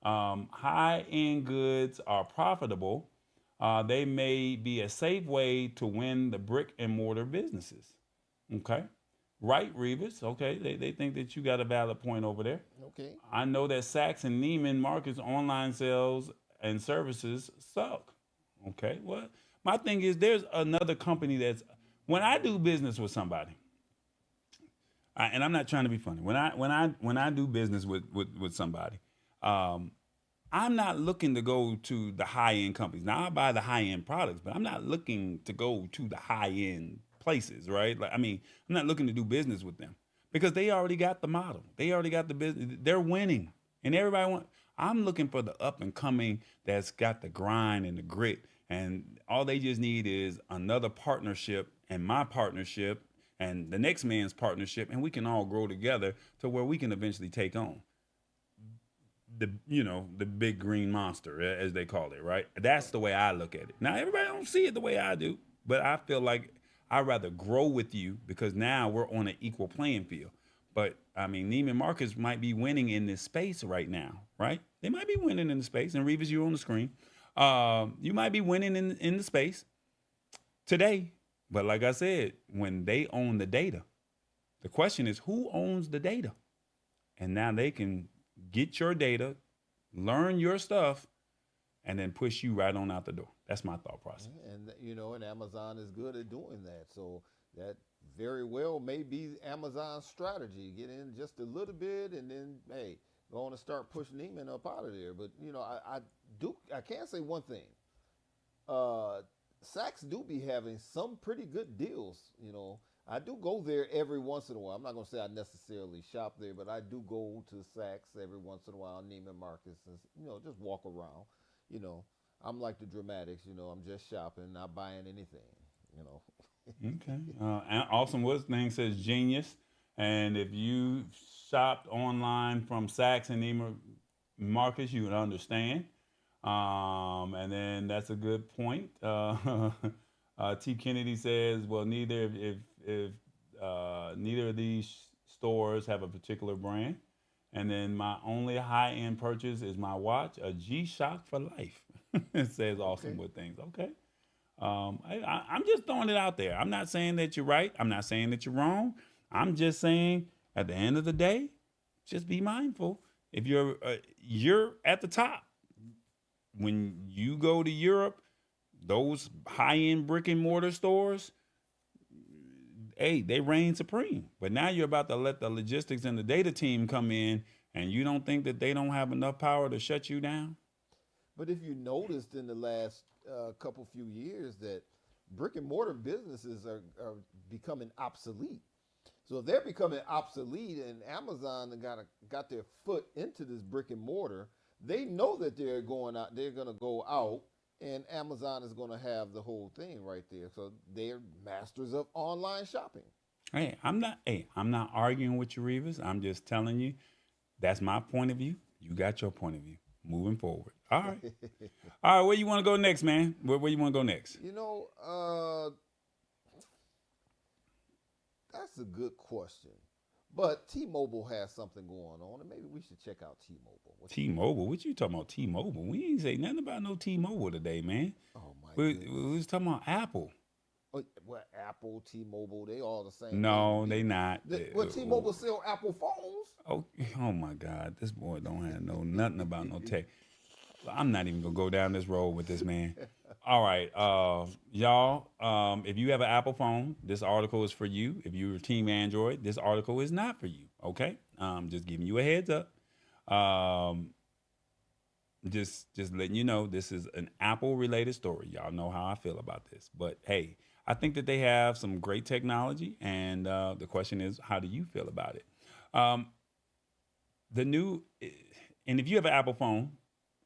High-end goods are profitable. They may be a safe way to win the brick and mortar businesses. Okay. Right, Revis. Okay. They think that you got a valid point over there. Okay. I know that Saks and Neiman Marcus online sales and services suck. Okay. Well, my thing is there's another company when I do business with somebody, and I'm not trying to be funny. When I do business with somebody, I'm not looking to go to the high-end companies. Now, I buy the high-end products, but I'm not looking to go to the high-end places, right? Like, I mean, I'm not looking to do business with them because they already got the model. They already got the business. They're winning. And I'm looking for the up-and-coming that's got the grind and the grit. And all they just need is another partnership and my partnership and the next man's partnership, and we can all grow together to where we can eventually take on the big green monster, as they call it, right? That's the way I look at it. Now, everybody don't see it the way I do, but I feel like I'd rather grow with you because now we're on an equal playing field. But, I mean, Neiman Marcus might be winning in this space right now, right? They might be winning in the space. And Revis, you're on the screen. You might be winning in the space today. But like I said, when they own the data, the question is who owns the data? And now they can get your data, learn your stuff, and then push you right on out the door. That's my thought process. And and Amazon is good at doing that. So that very well may be Amazon's strategy. Get in just a little bit, and then go on and start pushing Neiman up out of there. But I can say one thing. Saks do be having some pretty good deals. I do go there every once in a while. I'm not gonna say I necessarily shop there, but I do go to Saks every once in a while, Neiman Marcus, and just walk around. You know, I'm like the dramatics. I'm just shopping, not buying anything. You know. Okay. And Awesome Woods thing says genius. And if you shopped online from Saks and Neiman Marcus, you would understand. And then that's a good point. T. Kennedy says, well, neither if neither of these stores have a particular brand. And then my only high end purchase is my watch, a G Shock for life. It says Awesome Okay. Wood things. Okay. I'm just throwing it out there. I'm not saying that you're right. I'm not saying that you're wrong. I'm just saying at the end of the day, just be mindful. If you're at the top, when you go to Europe, those high-end brick and mortar stores, hey, they reign supreme. But now you're about to let the logistics and the data team come in, and you don't think that they don't have enough power to shut you down? But if you noticed in the last couple few years that brick and mortar businesses are becoming obsolete. So if they're becoming obsolete, and Amazon got their foot into this brick and mortar, they know that they're going out. They're going to go out, and Amazon is going to have the whole thing right there. So they're masters of online shopping. I'm not arguing with you, Revis. I'm just telling you that's my point of view. You got your point of view. Moving forward. All right. All right, where you want to go next, man? Where you want to go next? That's a good question. But T-Mobile has something going on, and maybe we should check out T-Mobile. T-Mobile? What you talking about, T-Mobile? We ain't say nothing about no T-Mobile today, man. Oh my We goodness. was talking about Apple. Well, Apple, T-Mobile, they all the same. No, thing. they not. Well, T-Mobile sell Apple phones. Oh my God, this boy don't have nothing about no tech. I'm not even gonna go down this road with this man. All right, y'all. If you have an Apple phone, this article is for you. If you're Team Android, this article is not for you. Okay, just giving you a heads up. Just letting you know this is an Apple related story. Y'all know how I feel about this, but hey, I think that they have some great technology, and the question is, how do you feel about it? And if you have an Apple phone,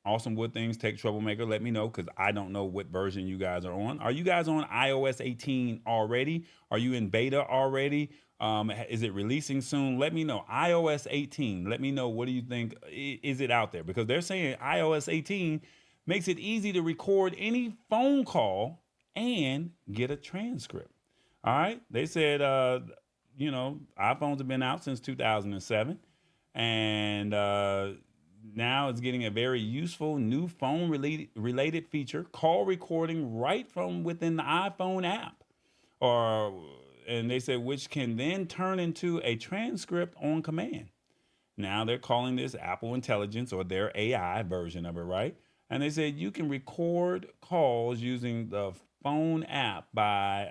Awesome Wood Things, Tech Troublemaker, let me know, because I don't know what version you guys are on. Are you guys on iOS 18 already? Are you in beta already? Is it releasing soon? Let me know. iOS 18, let me know, what do you think? Is it out there? Because they're saying iOS 18 makes it easy to record any phone call and get a transcript. All right? They said, iPhones have been out since 2007. And now it's getting a very useful new phone related feature, call recording right from within the iPhone app. And they said, which can then turn into a transcript on command. Now they're calling this Apple Intelligence, or their AI version of it, right? And they said you can record calls using the phone app by,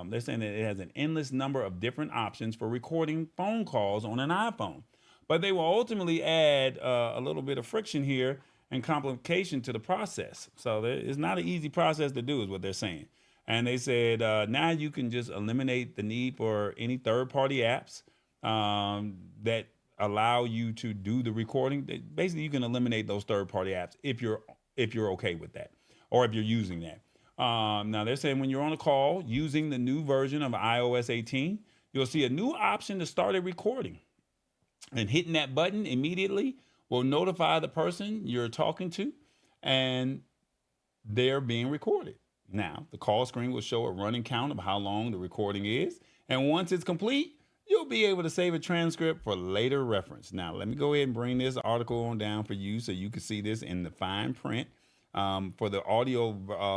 they're saying that it has an endless number of different options for recording phone calls on an iPhone. But they will ultimately add a little bit of friction here and complication to the process. So it's not an easy process to do, is what they're saying. And they said now you can just eliminate the need for any third-party apps that allow you to do the recording. Basically, you can eliminate those third-party apps if you're okay with that, or if you're using that. Now they're saying when you're on a call using the new version of iOS 18, you'll see a new option to start a recording. And hitting that button immediately will notify the person you're talking to, and they're being recorded. Now, the call screen will show a running count of how long the recording is. And once it's complete, you'll be able to save a transcript for later reference. Now, let me go ahead and bring this article on down for you so you can see this in the fine print. For the audio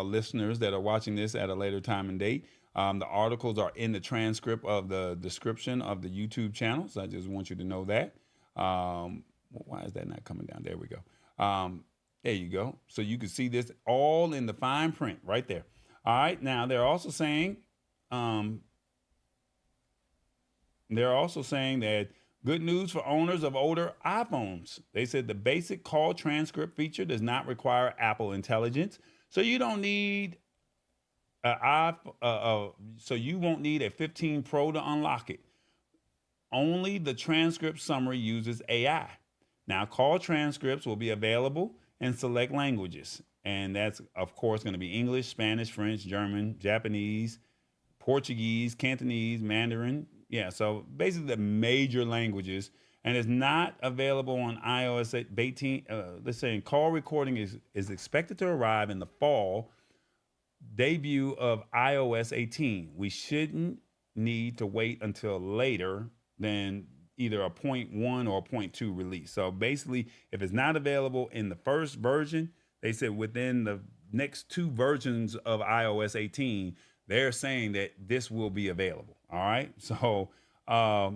listeners that are watching this at a later time and date, the articles are in the transcript of the description of the YouTube channel. So I just want you to know that. Why is that not coming down? There we go. There you go. So you can see this all in the fine print right there. All right. Now they're also saying that good news for owners of older iPhones. They said the basic call transcript feature does not require Apple Intelligence. So you don't need So you won't need a 15 Pro to unlock it. Only the transcript summary uses AI. Now, call transcripts will be available in select languages. And that's, of course, going to be English, Spanish, French, German, Japanese, Portuguese, Cantonese, Mandarin. Yeah, so basically the major languages. And it's not available on iOS 18. Let's say call recording is expected to arrive in the fall debut of iOS 18. We shouldn't need to wait until later than either a 0.1 or a 0.2 release. So basically, if it's not available in the first version, they said within the next two versions of iOS 18, they're saying that this will be available. All right. So I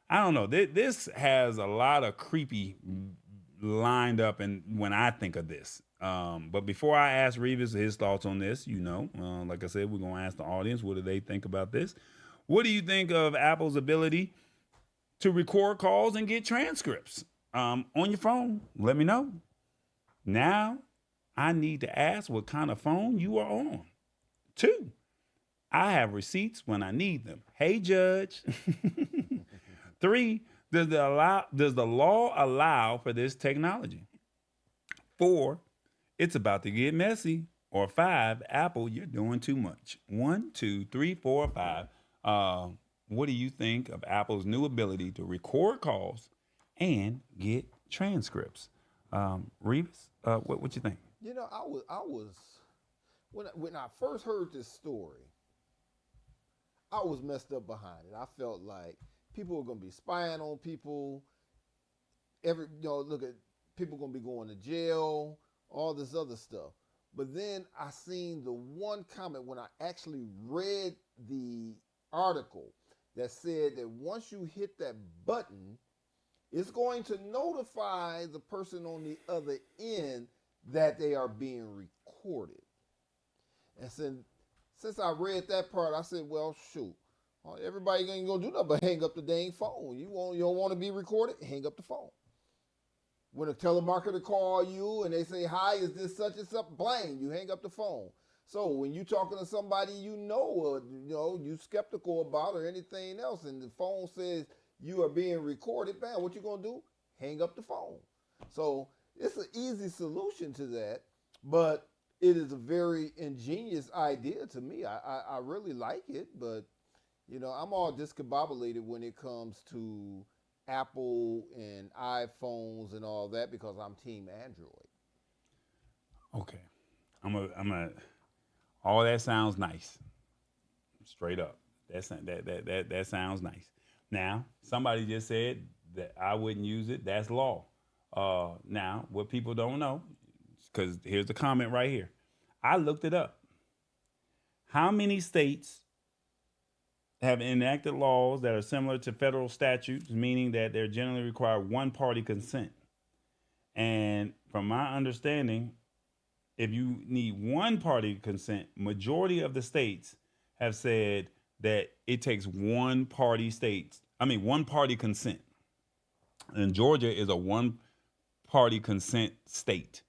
don't know. This has a lot of creepy lined up, and when I think of this. But before I ask Revis his thoughts on this, like I said, we're going to ask the audience, what do they think about this? What do you think of Apple's ability to record calls and get transcripts on your phone? Let me know. Now, I need to ask what kind of phone you are on. 2, I have receipts when I need them. Hey, Judge. 3, does the law allow for this technology? 4, it's about to get messy. Or 5, Apple, you're doing too much. 1, 2, 3, 4, 5. What do you think of Apple's new ability to record calls and get transcripts? Revis, what you think? I was when I first heard this story, I was messed up behind it. I felt like people were gonna be spying on people. Look at people gonna be going to jail, all this other stuff. But then I seen the one comment when I actually read the article that said that once you hit that button, it's going to notify the person on the other end that they are being recorded. And since I read that part, I said, well, shoot, everybody ain't gonna do nothing but hang up the dang phone. You don't want to be recorded? Hang up the phone. When a telemarketer call you and they say, hi, is this such and such? Bang, you hang up the phone. So when you talking to somebody you skeptical about or anything else, and the phone says you are being recorded, bam, what you gonna do? Hang up the phone. So it's an easy solution to that, but it is a very ingenious idea to me. I really like it, but I'm all discombobulated when it comes to Apple and iPhones and all that because I'm team Android. Okay, I'm a. All that sounds nice. Straight up, that sounds nice. Now, somebody just said that I wouldn't use it. That's law. Now, what people don't know, because here's the comment right here. I looked it up. How many states have enacted laws that are similar to federal statutes, meaning that they generally require one-party consent? And from my understanding, if you need one-party consent, majority of the states have said that it takes one-party consent. And Georgia is a one-party consent state,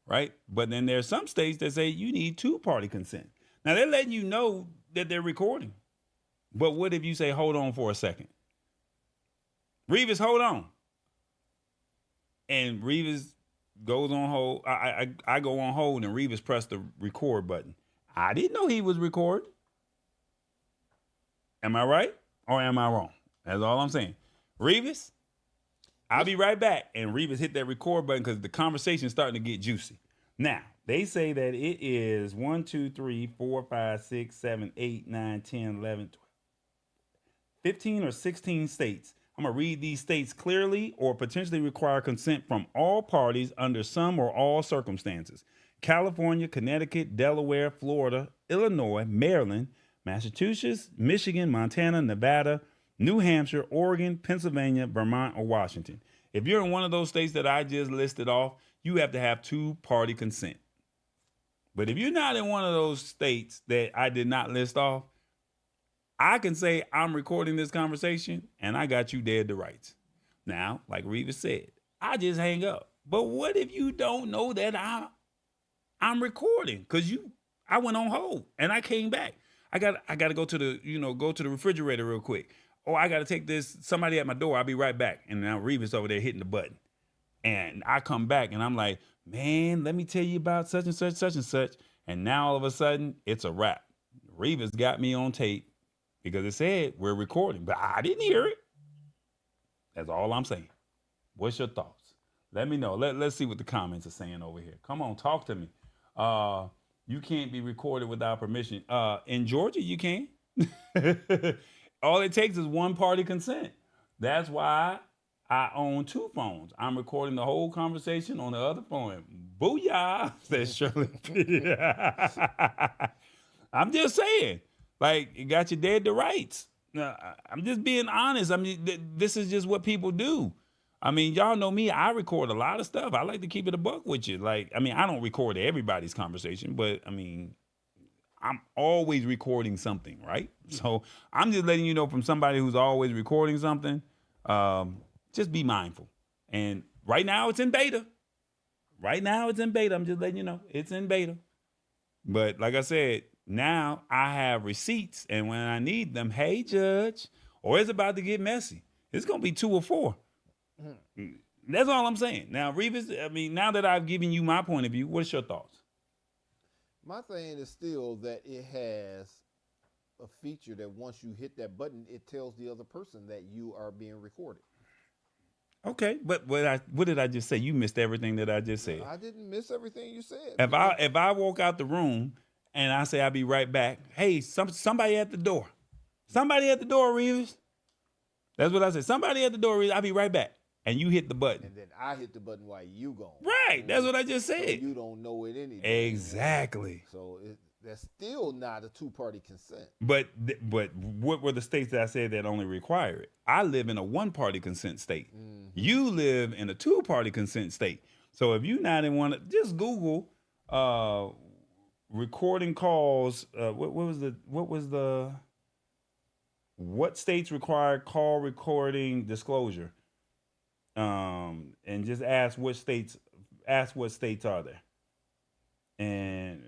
right? But then there's some states that say you need two-party consent. Now, they're letting you know that they're recording. But what if you say, hold on for a second? Revis, hold on. And Revis goes on hold. I go on hold and Revis pressed the record button. I didn't know he was recording. Am I right or am I wrong? That's all I'm saying. Revis, I'll be right back. And Revis hit that record button because the conversation's starting to get juicy. Now, they say that it is 1, 2, 3, 4, 5, 6, 7, 8, 9, 10, 11, 12, 15 or 16 states. I'm going to read these states clearly or potentially require consent from all parties under some or all circumstances. California, Connecticut, Delaware, Florida, Illinois, Maryland, Massachusetts, Michigan, Montana, Nevada, New Hampshire, Oregon, Pennsylvania, Vermont, or Washington. If you're in one of those states that I just listed off, you have to have two-party consent. But if you're not in one of those states that I did not list off, I can say I'm recording this conversation and I got you dead to rights. Now, like Revis said, I just hang up. But what if you don't know that I'm recording? Because I went on hold and I came back. I got to go to the refrigerator real quick. Oh, I got to take this. Somebody at my door. I'll be right back. And now Revis over there hitting the button. And I come back and I'm like, man, let me tell you about such and such, such and such. And now all of a sudden, it's a wrap. Revis got me on tape because it said we're recording, but I didn't hear it. That's all I'm saying. What's your thoughts? Let me know. Let's see what the comments are saying over here. Come on, talk to me. You can't be recorded without permission. In Georgia, you can. All it takes is one party consent. That's why I own 2 phones. I'm recording the whole conversation on the other phone. Booyah, says Shirley. I'm just saying, like, you got your dead to rights. I'm just being honest. I mean, this is just what people do. I mean, y'all know me. I record a lot of stuff. I like to keep it a buck with you. Like, I mean, I don't record everybody's conversation, but I mean, I'm always recording something, right? So I'm just letting you know from somebody who's always recording something, just be mindful. And right now it's in beta. Right now it's in beta. I'm just letting you know it's in beta. But like I said, now I have receipts, and when I need them, hey, Judge, or it's about to get messy. It's going to be 2 or 4. That's all I'm saying. Now, Revis, I mean, now that I've given you my point of view, what's your thoughts? My thing is still that it has a feature that once you hit that button, it tells the other person that you are being recorded. Okay, but what did I just say? You missed everything that I just said. I didn't miss everything you said. If I walk out the room and I say I'll be right back, hey, somebody at the door. Somebody at the door, Revis. That's what I said. Somebody at the door, Revis. I'll be right back. And you hit the button. And then I hit the button while you gone. Right. That's what I just said. So you don't know it anyway. Exactly. So that's still not a 2-party consent. But what were the states that I said that only require it? I live in a 1-party consent state. Mm-hmm. You live in a 2-party consent state. So if you're not in one, just Google recording calls. What states require call recording disclosure? And just ask what states are there, and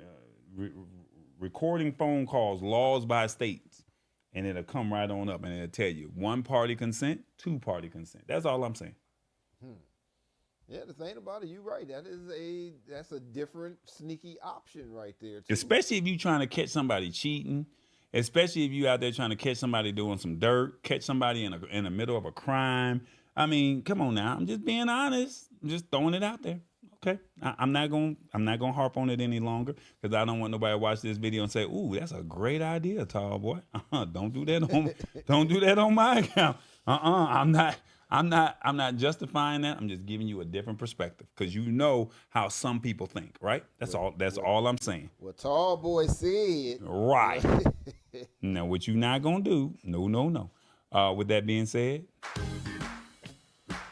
recording phone calls, laws by states, and it'll come right on up and it'll tell you 1-party consent, 2-party consent. That's all I'm saying. Yeah, the thing about it, you're right. That's a different sneaky option right there, too. Especially if you're trying to catch somebody cheating, especially if you out there trying to catch somebody doing some dirt, catch somebody in the middle of a crime. I mean, come on now. I'm just being honest. I'm just throwing it out there. Okay. I'm not gonna harp on it any longer because I don't want nobody to watch this video and say, "Ooh, that's a great idea, tall boy." Don't do that on don't do that on my account. I'm not justifying that. I'm just giving you a different perspective because you know how some people think, right? That's all I'm saying. What tall boy said. Right. Now, what you not gonna do? No. With that being said.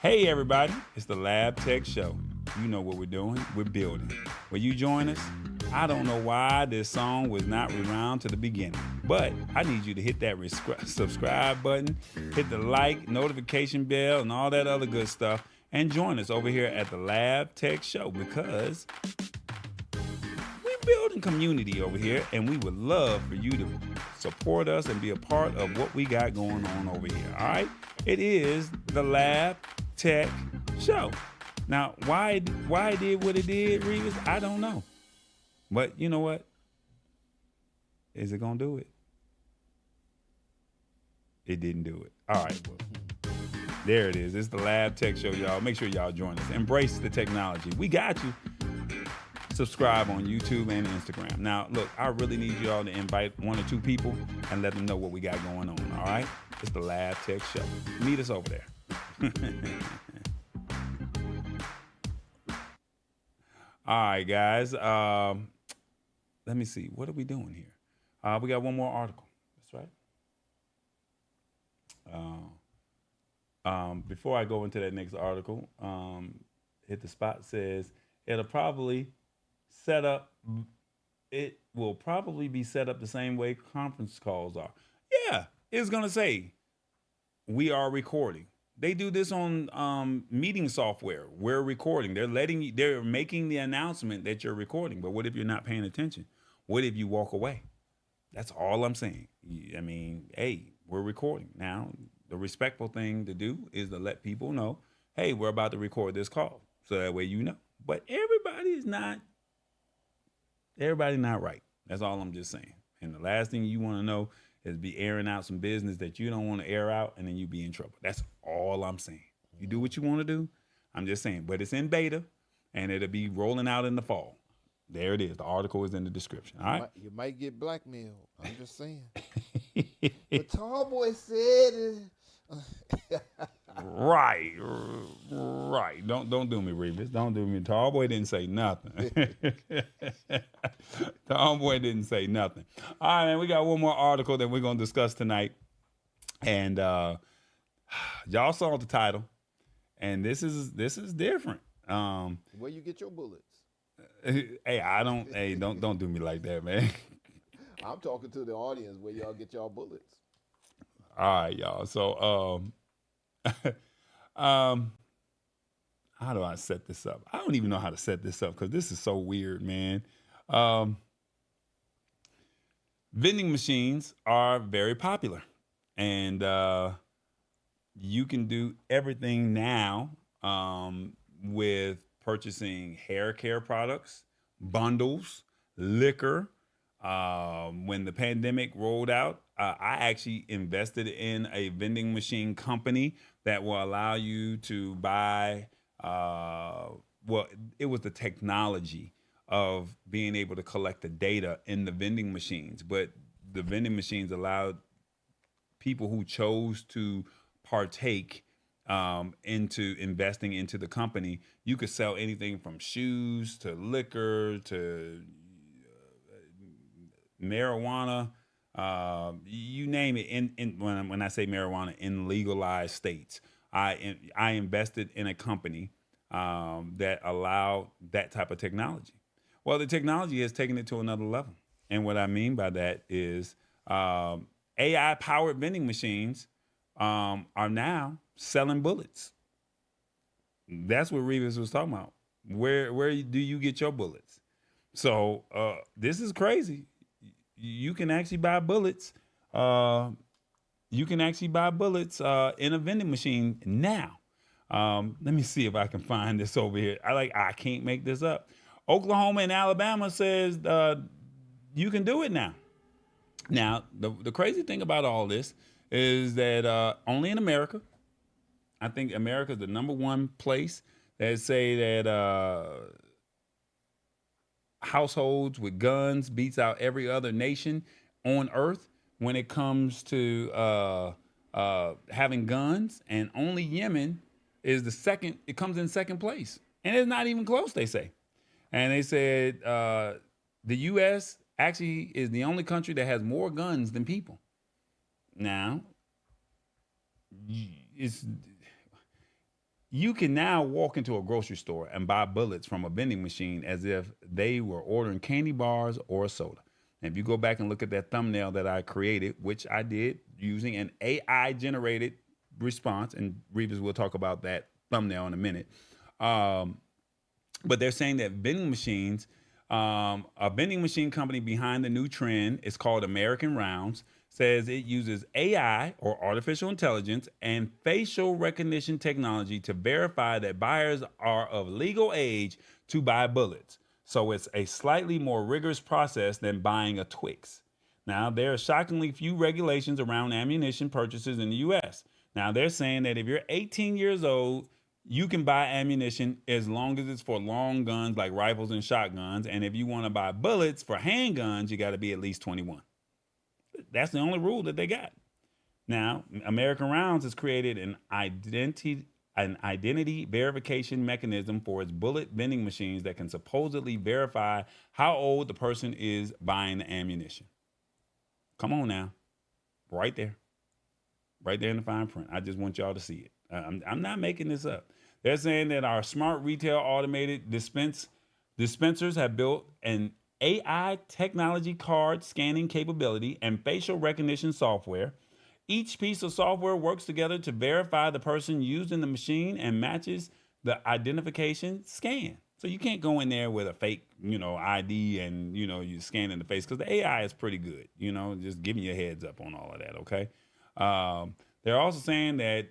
Hey everybody, it's the Lab Tech Show. You know what we're doing, we're building. Will you join us? I don't know why this song was not rewound to the beginning, but I need you to hit that subscribe button, hit the like, notification bell, and all that other good stuff, and join us over here at the Lab Tech Show because we're building community over here, and we would love for you to support us and be a part of what we got going on over here, all right? It is the Lab Tech Show. Now, why it did what it did, Revis, I don't know. But you know what? Is it going to do it? It didn't do it. All right, well, there it is. It's the Lab Tech Show, y'all. Make sure y'all join us. Embrace the technology. We got you. Subscribe on YouTube and Instagram. Now, look, I really need y'all to invite 1 or 2 people and let them know what we got going on, all right? It's the Lab Tech Show. Meet us over there. All right, guys. Let me see. What are we doing here? We got one more article. That's right. Before I go into that next article, hit the spot says it will probably be set up the same way conference calls are. Yeah, it's going to say we are recording. They do this on meeting software. We're recording. They're making the announcement that you're recording. But what if you're not paying attention? What if you walk away? That's all I'm saying. I mean, hey, we're recording. Now, the respectful thing to do is to let people know, hey, we're about to record this call. So that way you know. But everybody's not right. That's all I'm just saying. And the last thing you want to know is be airing out some business that you don't want to air out, and then you be in trouble. That's all I'm saying. You do what you want to do. I'm just saying. But it's in beta, and it'll be rolling out in the fall. There it is. The article is in the description. All right? You might get blackmailed. I'm just saying. The tall boy said it. Right. Don't do me, Revis. Don't do me. Tall boy didn't say nothing. Tall boy didn't say nothing. All right, man. We got one more article that we're gonna discuss tonight, and y'all saw the title, and this is different. Where you get your bullets? Hey, don't do me like that, man. I'm talking to the audience. Where y'all get y'all bullets? All right, y'all. So, how do I set this up? I don't even know how to set this up because this is so weird, man. Vending machines are very popular, and you can do everything now with purchasing hair care products, bundles, liquor. When the pandemic rolled out, I actually invested in a vending machine company that will allow you to buy, it was the technology of being able to collect the data in the vending machines, but the vending machines allowed people who chose to partake into investing into the company. You could sell anything from shoes to liquor to marijuana, you name it. When I say marijuana, in legalized states, I invested in a company that allowed that type of technology. Well, the technology has taken it to another level, and what I mean by that is AI-powered vending machines are now selling bullets. That's what Revis was talking about. Where do you get your bullets? So this is crazy. You can actually buy bullets. You can actually buy bullets in a vending machine now. Let me see if I can find this over here. I can't make this up. Oklahoma and Alabama says you can do it now. Now, the crazy thing about all this is that only in America. I think America is the number one place that say that households with guns beats out every other nation on earth when it comes to having guns, and only Yemen is the second. It comes in second place, and it's not even close, they say. And they said the U.S. actually is the only country that has more guns than people. Now, you can now walk into a grocery store and buy bullets from a vending machine as if they were ordering candy bars or a soda. And if you go back and look at that thumbnail that I created, which I did using an AI-generated response, and Revis will talk about that thumbnail in a minute. But they're saying that vending machines, a vending machine company behind the new trend is called American Rounds, says it uses AI, or artificial intelligence, and facial recognition technology to verify that buyers are of legal age to buy bullets. So it's a slightly more rigorous process than buying a Twix. Now, there are shockingly few regulations around ammunition purchases in the U.S. Now, they're saying that if you're 18 years old, you can buy ammunition as long as it's for long guns like rifles and shotguns. And if you want to buy bullets for handguns, you got to be at least 21. That's the only rule that they got. Now, American Rounds has created an identity verification mechanism for its bullet vending machines that can supposedly verify how old the person is buying the ammunition. Come on now. Right there. Right there in the fine print. I just want y'all to see it. I'm not making this up. They're saying that our smart retail automated dispensers have built an AI technology card scanning capability and facial recognition software. Each piece of software works together to verify the person using the machine and matches the identification scan. So you can't go in there with a fake, ID and, you scan in the face because the AI is pretty good, just giving you a heads up on all of that, okay? They're also saying that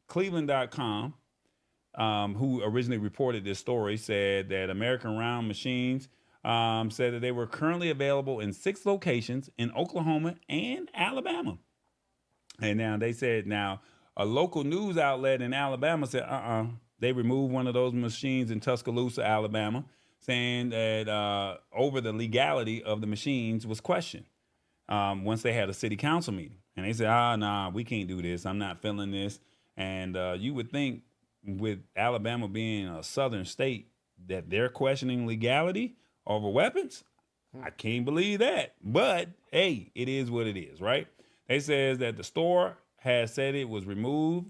Cleveland.com, who originally reported this story, said that American Round Machines said that they were currently available in 6 locations in Oklahoma and Alabama. And now they said a local news outlet in Alabama said, they removed one of those machines in Tuscaloosa, Alabama, saying that over the legality of the machines was questioned once they had a city council meeting. And they said, nah, we can't do this. I'm not feeling this. And you would think with Alabama being a southern state that they're questioning legality over weapons. I can't believe that. But, hey, it is what it is, right? They says that the store has said it was removed,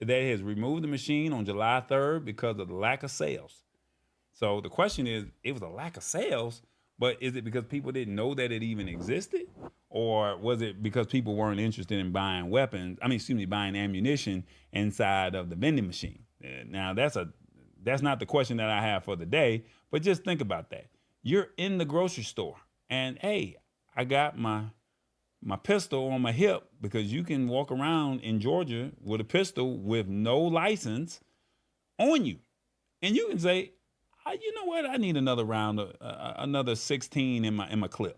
that it has removed the machine on July 3rd because of the lack of sales. So the question is, it was a lack of sales, but is it because people didn't know that it even existed? Or was it because people weren't interested in buying buying ammunition inside of the vending machine? Now, that's not the question that I have for the day, but just think about that. You're in the grocery store, and, hey, I got my pistol on my hip because you can walk around in Georgia with a pistol with no license on you. And you can say, you know what? I need another round, another 16 in my clip.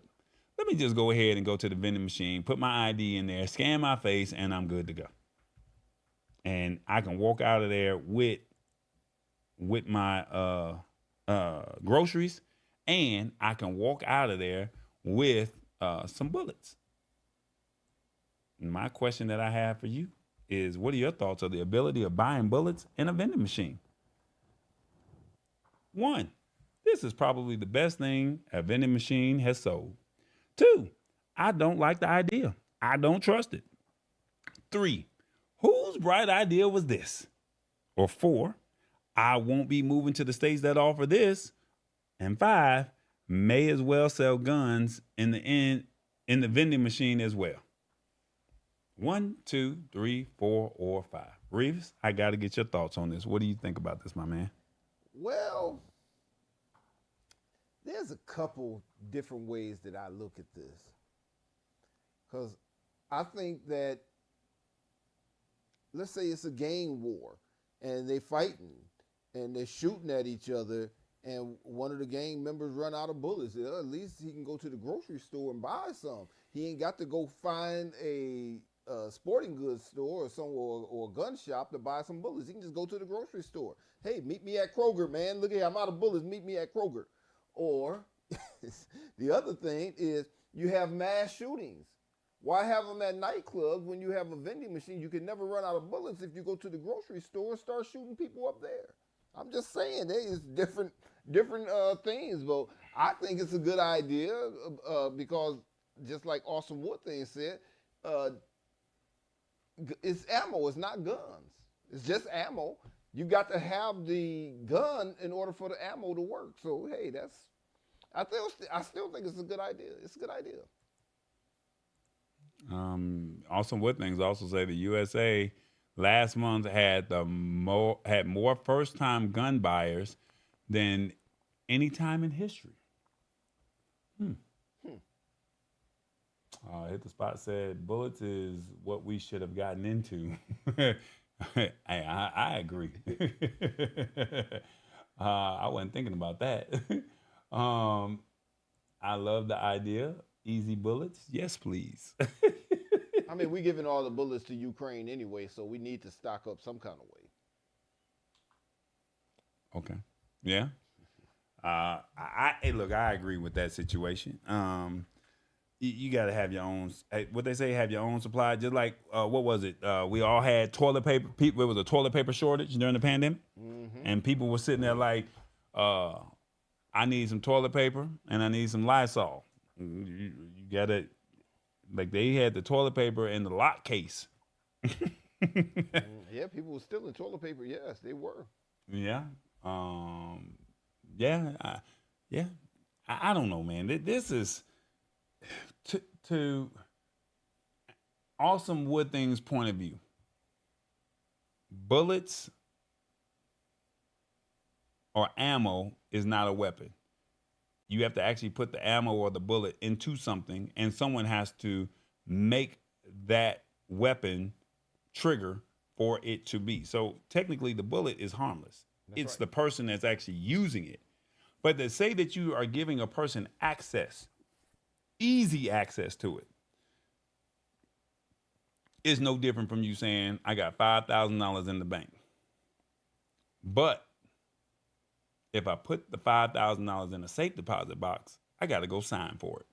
Let me just go ahead and go to the vending machine, put my ID in there, scan my face, and I'm good to go. And I can walk out of there with my groceries, and I can walk out of there with some bullets. My question that I have for you is, what are your thoughts on the ability of buying bullets in a vending machine? 1, this is probably the best thing a vending machine has sold. 2, I don't like the idea. I don't trust it. 3, whose bright idea was this? Or 4, I won't be moving to the states that offer this. And 5, may as well sell guns in the vending machine as well. 1, 2, 3, 4, or 5. Revis, I got to get your thoughts on this. What do you think about this, my man? Well, there's a couple different ways that I look at this. Because I think that, let's say it's a gang war, and they fighting, and they're shooting at each other, and one of the gang members run out of bullets. At least he can go to the grocery store and buy some. He ain't got to go find a sporting goods store or a gun shop to buy some bullets. He can just go to the grocery store. Hey, meet me at Kroger, man. Look here, I'm out of bullets. Meet me at Kroger. Or the other thing is you have mass shootings. Why have them at nightclubs when you have a vending machine? You can never run out of bullets if you go to the grocery store and start shooting people up there. I'm just saying, there is different things, but I think it's a good idea because just like Awesome Wood thing said, it's ammo, it's not guns. It's just ammo. You got to have the gun in order for the ammo to work. So, hey, I still think it's a good idea. It's a good idea. Awesome Wood things also say the USA last month had more first-time gun buyers than any time in history. Hit the Spot said, bullets is what we should have gotten into. I agree. I wasn't thinking about that. I love the idea. Easy bullets. Yes, please. I mean, we're giving all the bullets to Ukraine anyway, so we need to stock up some kind of way. Okay. Yeah. Look, I agree with that situation. You got to have your own, what they say, have your own supply. Just like, what was it? We all had toilet paper. It was a toilet paper shortage during the pandemic. Mm-hmm. And people were sitting there like, I need some toilet paper and I need some Lysol. You got to, like they had the toilet paper in the lock case. Yeah, people were stealing toilet paper. Yes, they were. Yeah. I don't know, man. This is... To Awesome Wood Things point of view, bullets or ammo is not a weapon. You have to actually put the ammo or the bullet into something, and someone has to make that weapon trigger for it to be. So technically, the bullet is harmless. It's the person that's actually using it. But to say that you are giving a person access, easy access to it, is no different from you saying, I got $5,000 in the bank. But if I put the $5,000 in a safe deposit box, I got to go sign for it.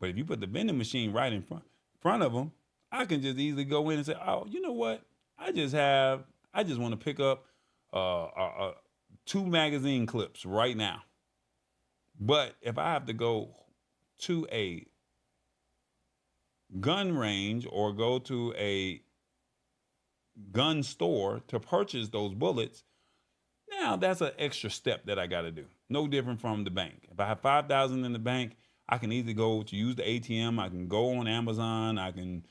But if you put the vending machine right in front of them, I can just easily go in and say, oh, you know what? I just want to pick up 2 magazine clips right now. But if I have to go to a gun range or go to a gun store to purchase those bullets, now that's an extra step that I got to do. No different from the bank. If I have $5,000 in the bank, I can either go to use the ATM. I can go on Amazon. I can,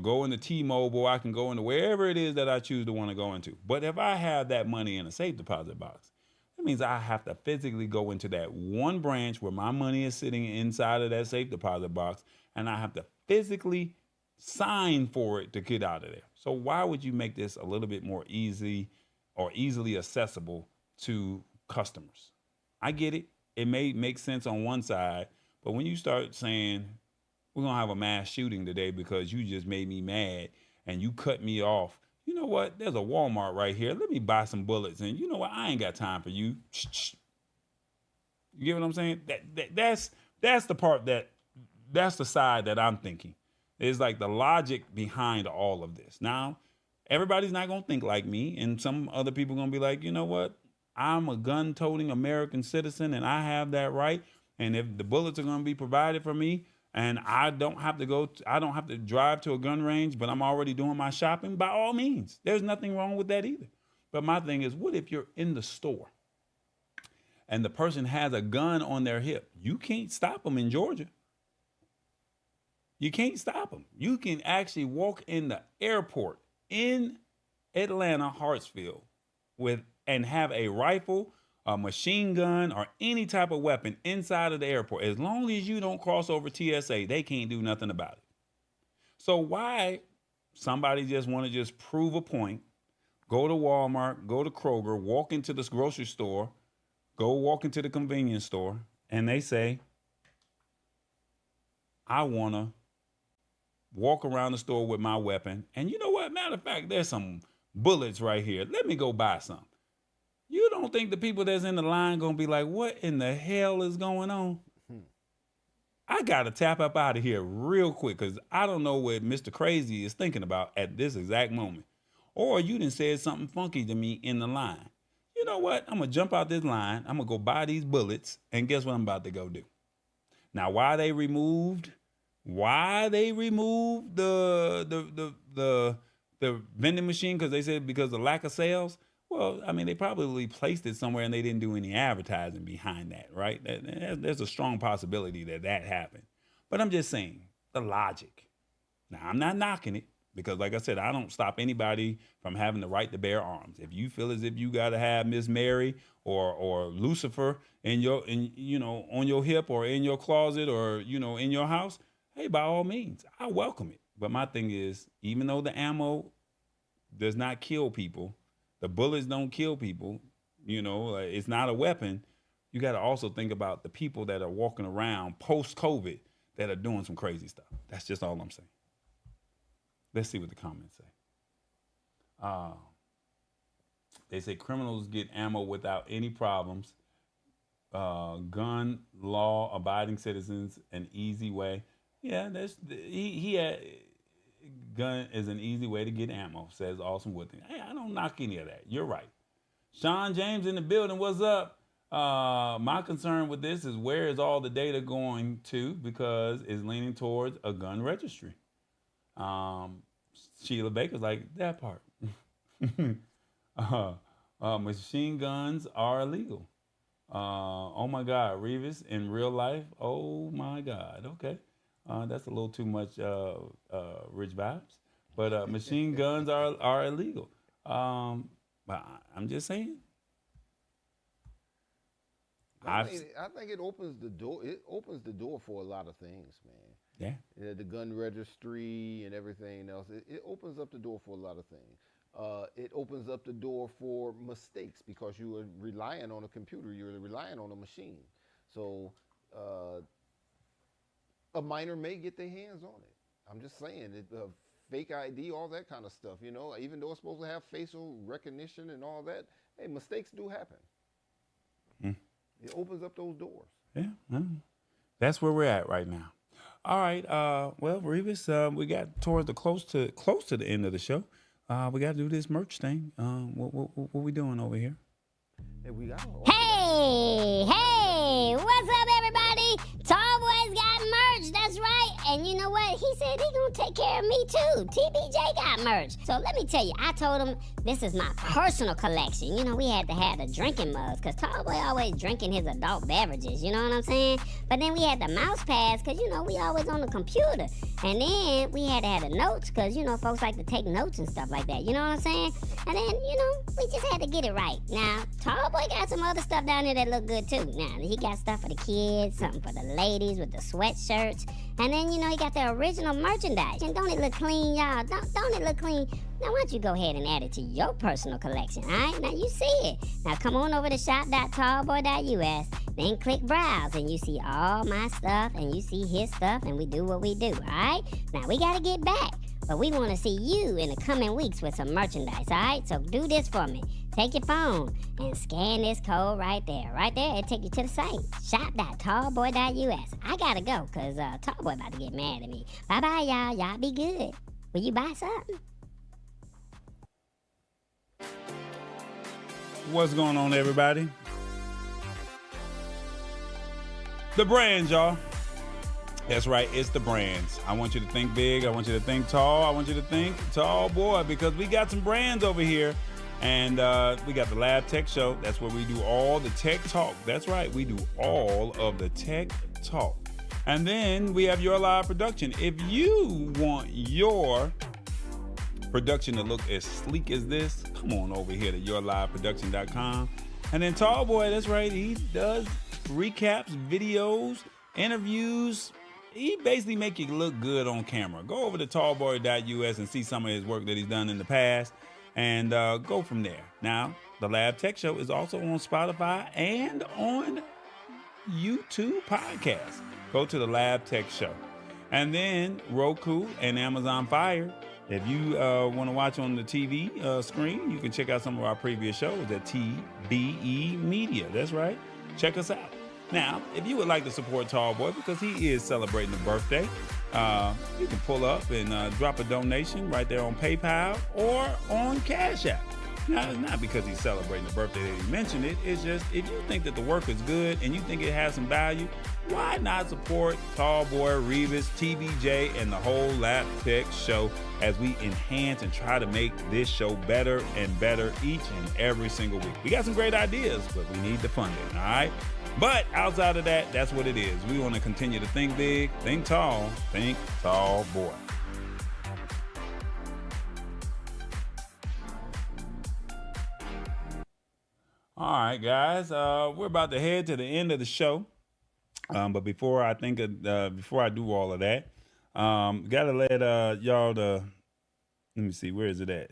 go into T-Mobile. I can go into wherever it is that I choose to want to go into. But if I have that money in a safe deposit box, that means I have to physically go into that one branch where my money is sitting inside of that safe deposit box, and I have to physically sign for it to get out of there. So why would you make this a little bit more easy or easily accessible to customers? I get it. It may make sense on one side, but when you start saying, we're going to have a mass shooting today because you just made me mad and you cut me off. You know what? There's a Walmart right here. Let me buy some bullets. And you know what? I ain't got time for you. You get what I'm saying? That's the part that's the side that I'm thinking. It's like the logic behind all of this. Now, everybody's not going to think like me. And some other people are going to be like, you know what? I'm a gun-toting American citizen and I have that right. And if the bullets are going to be provided for me and I don't have to drive to a gun range, but I'm already doing my shopping, by all means, there's nothing wrong with that either. But my thing is, what if you're in the store and the person has a gun on their hip? You can't stop them in Georgia. You can't stop them. You can actually walk in the airport in Atlanta, Hartsfield, and have a rifle, a machine gun, or any type of weapon inside of the airport. As long as you don't cross over TSA, they can't do nothing about it. So why somebody just want to just prove a point, go to Walmart, go to Kroger, walk into this grocery store, go walk into the convenience store, and they say, I want to walk around the store with my weapon. And you know what? Matter of fact, there's some bullets right here. Let me go buy some. You don't think the people that's in the line going to be like, what in the hell is going on? I got to tap up out of here real quick because I don't know what Mr. Crazy is thinking about at this exact moment. Or you done said something funky to me in the line. You know what? I'm going to jump out this line. I'm going to go buy these bullets. And guess what I'm about to go do? Now, why they removed the vending machine? Because they said because of lack of sales. Well, I mean, they probably placed it somewhere and they didn't do any advertising behind that, right? There's a strong possibility that happened. But I'm just saying the logic. Now, I'm not knocking it because, like I said, I don't stop anybody from having the right to bear arms. If you feel as if you got to have Miss Mary or Lucifer on your hip or in your closet or, in your house, hey, by all means, I welcome it. But my thing is, even though the ammo does not kill people, the bullets don't kill people, it's not a weapon. You got to also think about the people that are walking around post-COVID that are doing some crazy stuff. That's just all I'm saying. Let's see what the comments say. They say criminals get ammo without any problems. Gun law abiding citizens, an easy way. Yeah, he had gun is an easy way to get ammo, says Awesome Woodthing. Hey, I don't knock any of that. You're right. Sean James in the building. What's up? My concern with this is where is all the data going to, because it's leaning towards a gun registry. Sheila Baker's like, that part. Machine guns are illegal. Oh my God, Revis in real life. Oh my God. Okay. That's a little too much rich vibes, but machine guns are illegal. But I'm just saying, I think it opens the door. It opens the door for a lot of things, man. Yeah. The gun registry and everything else. It opens up the door for a lot of things. It opens up the door for mistakes because you are relying on a computer. You're relying on a machine. So a minor may get their hands on it. I'm just saying, fake ID, all that kind of stuff. You know, even though it's supposed to have facial recognition and all that, hey, mistakes do happen. It opens up those doors. Yeah, that's where we're at right now. All right, well, Revis, we got towards the close to the end of the show. We got to do this merch thing. What we doing over here? Hey, we got. Hey, what's up, everybody? Tall Boy's got merch, that's right. And you know what? He said he gonna take care of me too. TBJ got merch. So let me tell you, I told him this is my personal collection. You know, we had to have the drinking mugs because Tall Boy always drinking his adult beverages, you know what I'm saying? But then we had the mouse pads because, you know, we always on the computer. And then we had to have the notes because, you know, folks like to take notes and stuff like that, you know what I'm saying? And then, you know, we just had to get it right. Now, Tall Boy got some other stuff down there that look good too. Now, he got stuff for the kids, something for the ladies with the sweatshirts. And then, you know, he got the original merchandise. And don't it look clean, y'all? Don't it look clean? Now, why don't you go ahead and add it to your personal collection, all right? Now, you see it. Now, come on over to shop.tallboy.us, then click Browse, and you see all my stuff, and you see his stuff, and we do what we do, all right? Now, we got to get back, but we want to see you in the coming weeks with some merchandise, all right? So do this for me. Take your phone and scan this code right there. Right there, it'll take you to the site, shop.tallboy.us. I got to go, because Tallboy about to get mad at me. Bye-bye, y'all. Y'all be good. Will you buy something? What's going on, everybody? The brands, y'all. That's right, it's the brands. I want you to think big. I want you to think tall. I want you to think Tall Boy because we got some brands over here. And we got the Lab Tech Show. That's where we do all the tech talk. That's right, we do all of the tech talk. And then we have your live production. If you want your production to look as sleek as this, come on over here to yourliveproduction.com. And then Tall Boy, that's right, he does recaps, videos, interviews. He basically make you look good on camera. Go over to tallboy.us and see some of his work that he's done in the past and go from there. Now, the Lab Tech Show is also on Spotify and on YouTube podcast. Go to the Lab Tech Show. And then Roku and Amazon Fire. If you want to watch on the TV screen, you can check out some of our previous shows at TBE Media. That's right. Check us out. Now, if you would like to support Tall Boy because he is celebrating a birthday, you can pull up and drop a donation right there on PayPal or on Cash App. Now, it's not because he's celebrating the birthday that he mentioned it. It's just if you think that the work is good and you think it has some value, why not support Tall Boy, Revis, TBJ, and the whole Lab Tech Show as we enhance and try to make this show better and better each and every single week. We got some great ideas, but we need the funding, all right? But outside of that, that's what it is. We want to continue to think big, think Tall Boy. All right, guys, we're about to head to the end of the show. But before I do all of that, gotta let y'all let me see, where is it at?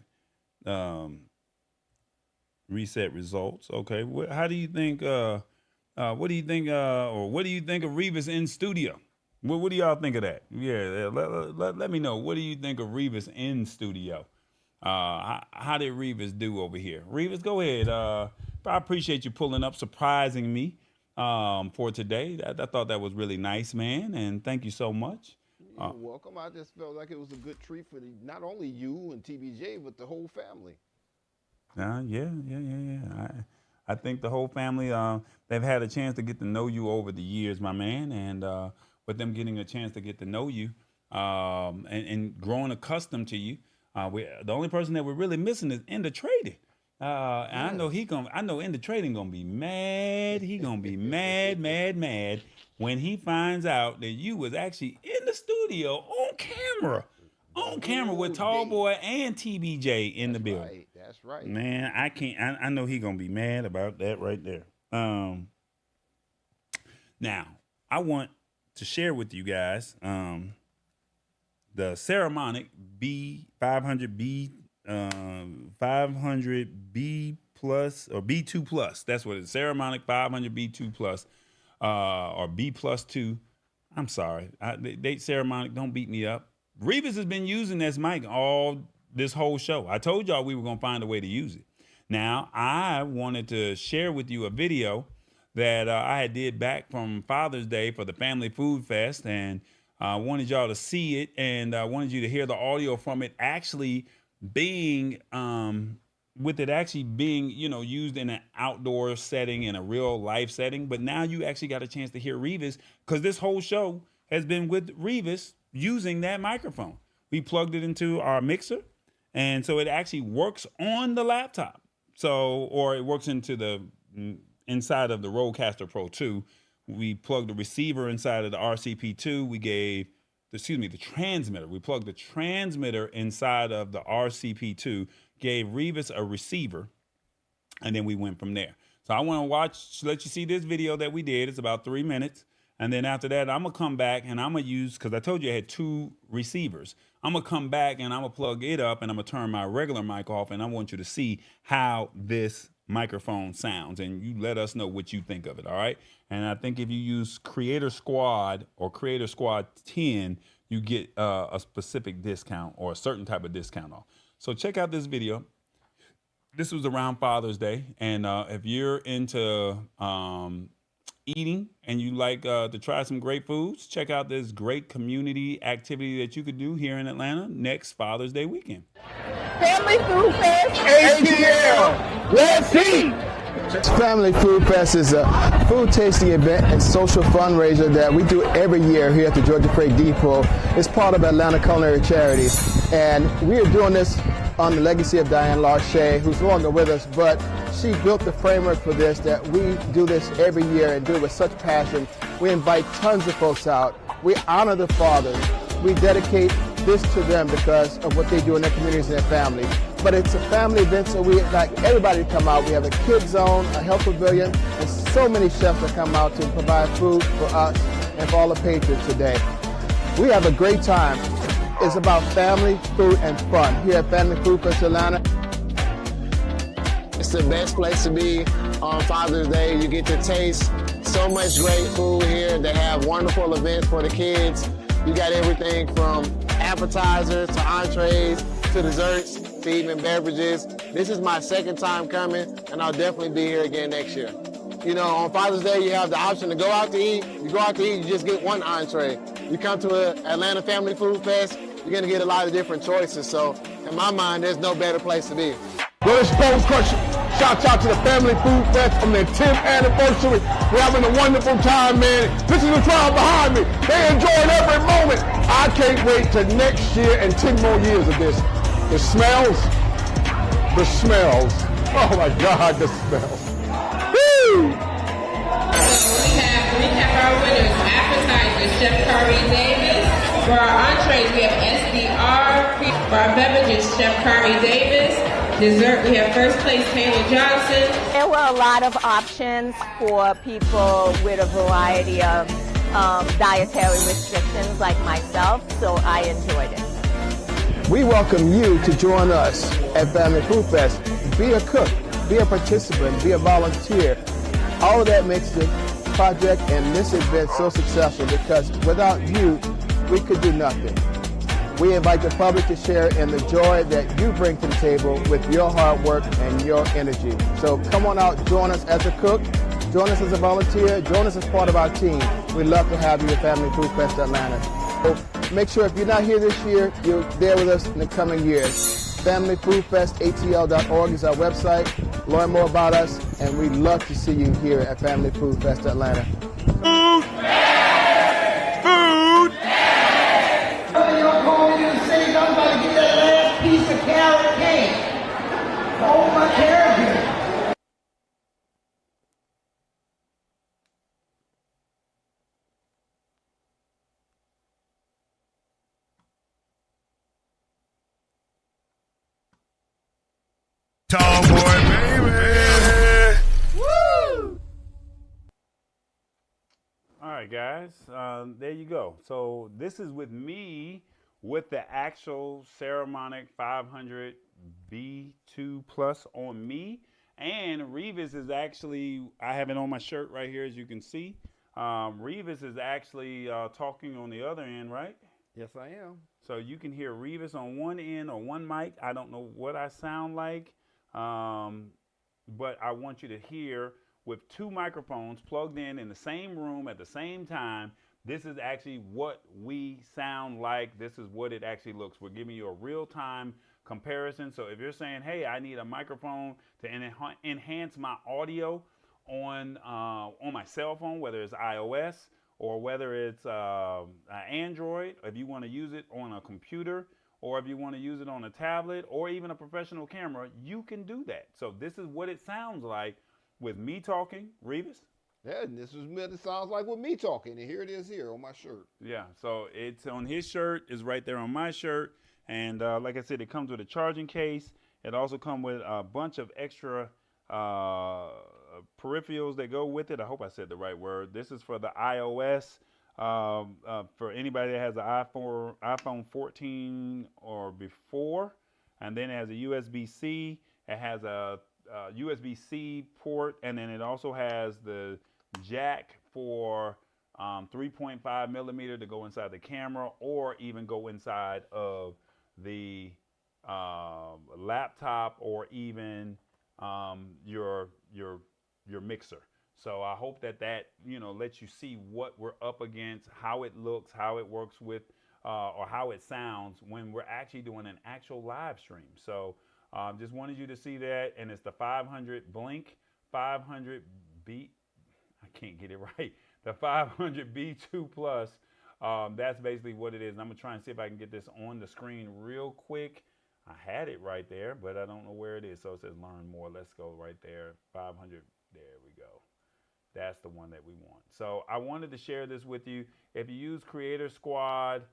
Reset results. Okay, how do you think? What do you think? Or what do you think of Revis in studio? What do y'all think of that? Yeah, let me know. What do you think of Revis in studio? How did Revis do over here? Revis, go ahead. I appreciate you pulling up, surprising me for today. I thought that was really nice, man, and thank you so much. You're welcome. I just felt like it was a good treat for not only you and TBJ, but the whole family. Yeah. I think the whole family, they've had a chance to get to know you over the years, my man, and with them getting a chance to get to know you and growing accustomed to you, the only person that we're really missing is in the trading. And I know in the trading gonna be mad. He gonna be mad when he finds out that you was actually in the studio on camera with Tall Boy and TBJ in the building. That's right. Man, I know he gonna be mad about that right there. Now, I want to share with you guys the Saramonic B500B 500B plus or B2 plus. That's what it is. Saramonic 500 B2 plus or B plus 2. I'm sorry. Saramonic, don't beat me up. Revis has been using this mic all this whole show. I told y'all we were going to find a way to use it. Now, I wanted to share with you a video that I did back from Father's Day for the Family Food Fest, and I wanted y'all to see it, and I wanted you to hear the audio from it actually being, with it actually being, used in an outdoor setting, in a real life setting. But now you actually got a chance to hear Revis, because this whole show has been with Revis using that microphone. We plugged it into our mixer, and so it actually works on the laptop. Or it works into the inside of the Rodecaster Pro 2. We plugged the receiver inside of the RCP2. The transmitter. We plugged the transmitter inside of the RCP2, gave Revis a receiver, and then we went from there. So I want to let you see this video that we did. It's about 3 minutes. And then after that, I'm going to come back and I'm going to use, because I told you I had 2 receivers. I'm going to come back and I'm going to plug it up and I'm going to turn my regular mic off, and I want you to see how this microphone sounds, and you let us know what you think of it, all right? And I think if you use Creator Squad or Creator Squad 10, you get a specific discount or a certain type of discount off. So check out this video. This was around Father's Day, and if you're into eating and you like to try some great foods, check out this great community activity that you could do here in Atlanta next Father's Day weekend. Family Food Fest, ATL, let's eat! Family Food Fest is a food tasting event and social fundraiser that we do every year here at the Georgia Freight Depot. It's part of Atlanta Culinary Charities, and we are doing this on the legacy of Diane Larche, who's no longer with us, but she built the framework for this, that we do this every year and do it with such passion. We invite tons of folks out. We honor the fathers. We dedicate this to them because of what they do in their communities and their families. But it's a family event, so we like everybody to come out. We have a kids zone, a health pavilion, and so many chefs that come out to provide food for us and for all the patrons today. We have a great time. It's about family, food, and fun here at Family Food Fest Atlanta. It's the best place to be on Father's Day. You get to taste so much great food here. They have wonderful events for the kids. You got everything from appetizers to entrees to desserts to even beverages. This is my second time coming, and I'll definitely be here again next year. You know, on Father's Day, you have the option to go out to eat. You go out to eat, you just get one entree. You come to an Atlanta Family Food Fest, you're going to get a lot of different choices. So, in my mind, there's no better place to be. Well, it's Bone Crusher. Shout out to the Family Food Fest on their 10th anniversary. We're having a wonderful time, man. This is the crowd behind me. They enjoying every moment. I can't wait till next year and 10 more years of this. The smells. Oh my God, the smells. Woo! We have our winners. Appetizers, Chef Kari Davis. For our entrees, we have SDR. For our beverages, Chef Kari Davis. Dessert, we have first place Taylor Johnson. There were a lot of options for people with a variety of dietary restrictions like myself, so I enjoyed it. We welcome you to join us at Family Food Fest. Be a cook, be a participant, be a volunteer. All of that makes the project and this event so successful because without you, we could do nothing. We invite the public to share in the joy that you bring to the table with your hard work and your energy. So come on out, join us as a cook, join us as a volunteer, join us as part of our team. We'd love to have you at Family Food Fest Atlanta. So make sure if you're not here this year, you're there with us in the coming years. FamilyFoodFestATL.org is our website. Learn more about us, and we'd love to see you here at Family Food Fest Atlanta. Food! Food! I'm about to get that last piece of carrot cake. Hold my carrot here. Tall boy, baby. Woo! guys. There you go. So this is with me with the actual Saramonic 500 B2 Plus on me. And Revis is actually, I have it on my shirt right here, as you can see. Revis is actually talking on the other end, right? Yes, I am. So you can hear Revis on one end or one mic. I don't know what I sound like, but I want you to hear with two microphones plugged in the same room at the same time. This is actually what we sound like. This is what it actually looks. We're giving you a real-time comparison. So if you're saying, hey, I need a microphone to enhance my audio on my cell phone, whether it's iOS or whether it's Android, if you want to use it on a computer, or if you want to use it on a tablet, or even a professional camera, you can do that. So this is what it sounds like with me talking. Revis? Yeah, and this is what it sounds like with me talking, and here it is here on my shirt. Yeah, so it's on his shirt, is right there on my shirt, and like I said, it comes with a charging case. It also comes with a bunch of extra peripherals that go with it. I hope I said the right word. This is for the iOS. For anybody that has an iPhone 14 or before, and then it has a USB-C. It has a USB-C port, and then it also has the jack for 3.5 millimeter to go inside the camera, or even go inside of the laptop, or even your mixer. So I hope that lets you see what we're up against, how it looks, how it works with, or how it sounds when we're actually doing an actual live stream. So just wanted you to see that, and it's the 500 Blink 500 B. I can't get it right. The 500 B2 Plus. That's basically what it is. And I'm gonna try and see if I can get this on the screen real quick. I had it right there, but I don't know where it is. So it says learn more. Let's go right there. 500. There we go. That's the one that we want. So I wanted to share this with you. If you use Creator Squad,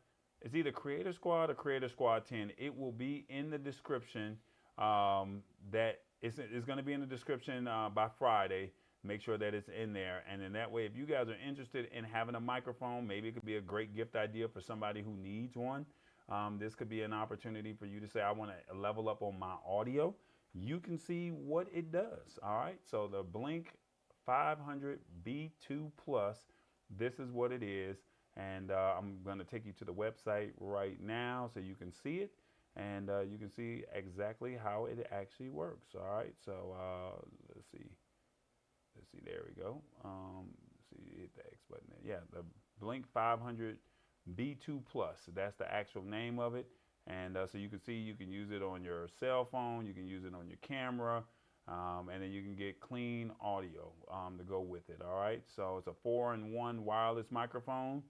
it's either Creator Squad or Creator Squad 10. It will be in the description. That it's going to be in the description by Friday. Make sure that it's in there. And then that way, if you guys are interested in having a microphone, maybe it could be a great gift idea for somebody who needs one. This could be an opportunity for you to say, I want to level up on my audio. You can see what it does. All right. So the Blink 500 B2 Plus, this is what it is. And I'm going to take you to the website right now so you can see it. And you can see exactly how it actually works. All right. So let's see. Let's see. There we go. Let's see. Hit the X button there. Yeah. The Blink 500 B2 Plus. That's the actual name of it. And so you can see you can use it on your cell phone. You can use it on your camera. And then you can get clean audio to go with it. All right. So it's a 4-in-1 wireless microphone.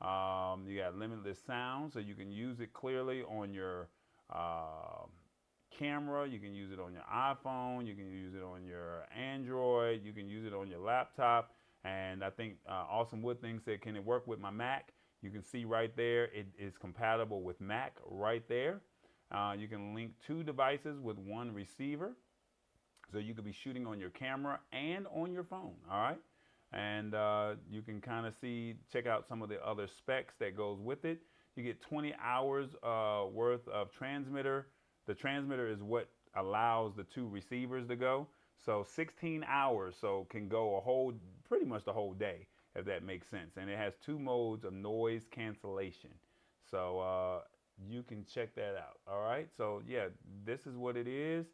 You got limitless sound, so you can use it clearly on your camera. You can use it on your iPhone. You can use it on your Android. You can use it on your laptop. And I think Awesome Wood Thing said, can it work with my Mac? You can see right there, it is compatible with Mac right there. You can link two devices with one receiver. So you could be shooting on your camera and on your phone, all right? And you can kind of check out some of the other specs that goes with it. You get 20 hours worth of transmitter. The transmitter is what allows the two receivers to go. So 16 hours, so can go pretty much the whole day, if that makes sense. And it has 2 modes of noise cancellation. So you can check that out, all right? So yeah, this is what it is.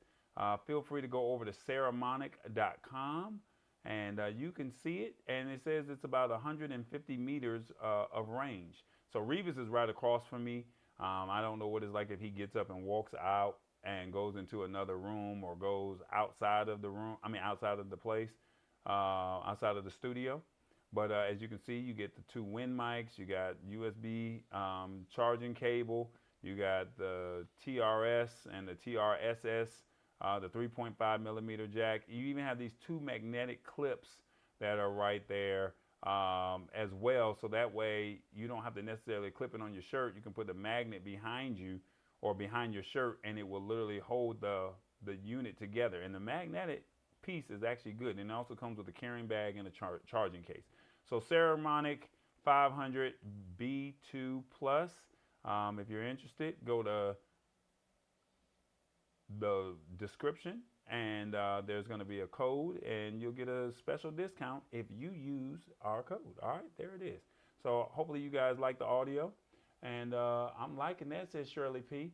Feel free to go over to saramonic.com and you can see it. And it says it's about 150 meters of range. So Revis is right across from me. I don't know what it's like if he gets up and walks out and goes into another room or goes outside of the room. Outside of the place, outside of the studio. But as you can see, you get the 2 wind mics. You got USB charging cable. You got the TRS and the TRSS. The 3.5 millimeter jack. You even have these 2 magnetic clips that are right there as well. So that way you don't have to necessarily clip it on your shirt. You can put the magnet behind you or behind your shirt, and it will literally hold the unit together. And the magnetic piece is actually good. And it also comes with a carrying bag and a charging case. So Saramonic 500 B2 Plus. If you're interested, go to the description, and there's going to be a code, and you'll get a special discount if you use our code. All right, there it is. So hopefully you guys like the audio, and I'm liking that, says Shirley P.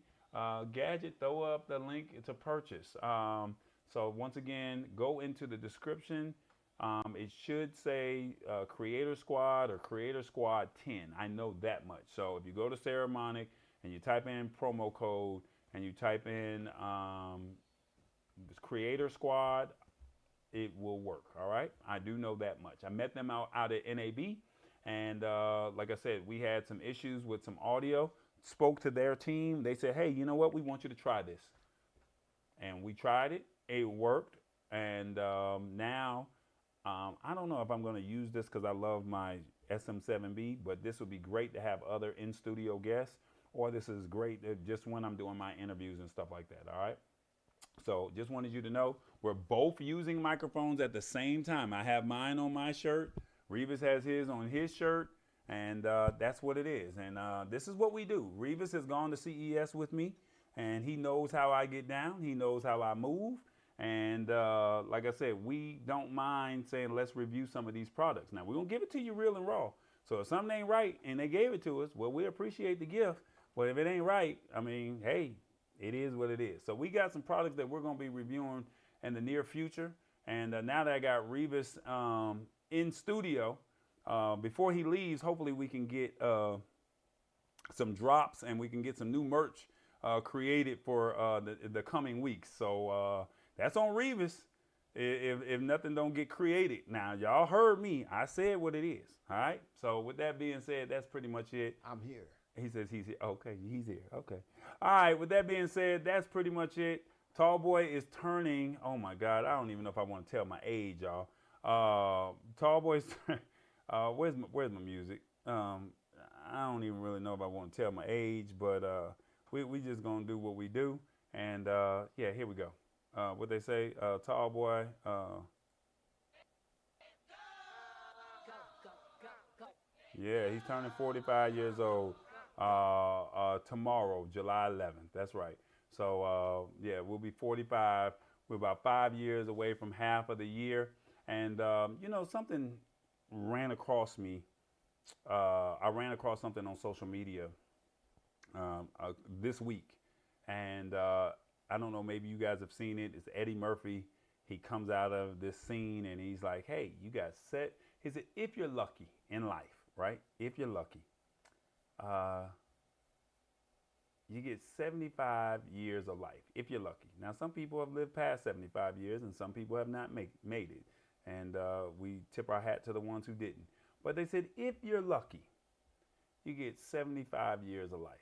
Gadget, throw up the link to purchase. So once again, go into the description. It should say Creator Squad or Creator Squad 10. I know that much. So if you go to Saramonic and you type in promo code and you type in Creator Squad, it will work. All right. I do know that much. I met them out at NAB. And like I said, we had some issues with some audio. Spoke to their team. They said, hey, you know what? We want you to try this. And we tried it. It worked. And now, I don't know if I'm going to use this because I love my SM7B, but this would be great to have other in-studio guests, or this is great just when I'm doing my interviews and stuff like that, all right? So just wanted you to know we're both using microphones at the same time. I have mine on my shirt. Revis has his on his shirt, and that's what it is. And this is what we do. Revis has gone to CES with me, and he knows how I get down. He knows how I move. And like I said, we don't mind saying, let's review some of these products. Now, we're going to give it to you real and raw. So if something ain't right and they gave it to us, well, we appreciate the gift. But if it ain't right, I mean, hey, it is what it is. So we got some products that we're going to be reviewing in the near future. And now that I got Revis in studio, before he leaves, hopefully we can get some drops and we can get some new merch created for the coming weeks. So that's on Revis if nothing don't get created. Now, y'all heard me. I said what it is. All right. So with that being said, that's pretty much it. I'm here. He says he's here. Okay, he's here. Okay. All right. With that being said, that's pretty much it. Tall Boy is turning. Oh my God. I don't even know if I want to tell my age, y'all. Tall Boy's. Where's my music? I don't even really know if I want to tell my age, but we just gonna do what we do. And yeah, here we go. What they say, Tall Boy. Yeah, he's turning 45 years old tomorrow, July 11th. That's right. So yeah, we'll be 45. We're about 5 years away from half of the year. And you know, something ran across me. I ran across something on social media this week, and I don't know, maybe you guys have seen it. It's Eddie Murphy. He comes out of this scene and he's like, hey, you guys set. He said, if you're lucky in life, right? If you're lucky, you get 75 years of life, if you're lucky. Now, some people have lived past 75 years and some people have not made it. And we tip our hat to the ones who didn't. But they said, if you're lucky, you get 75 years of life.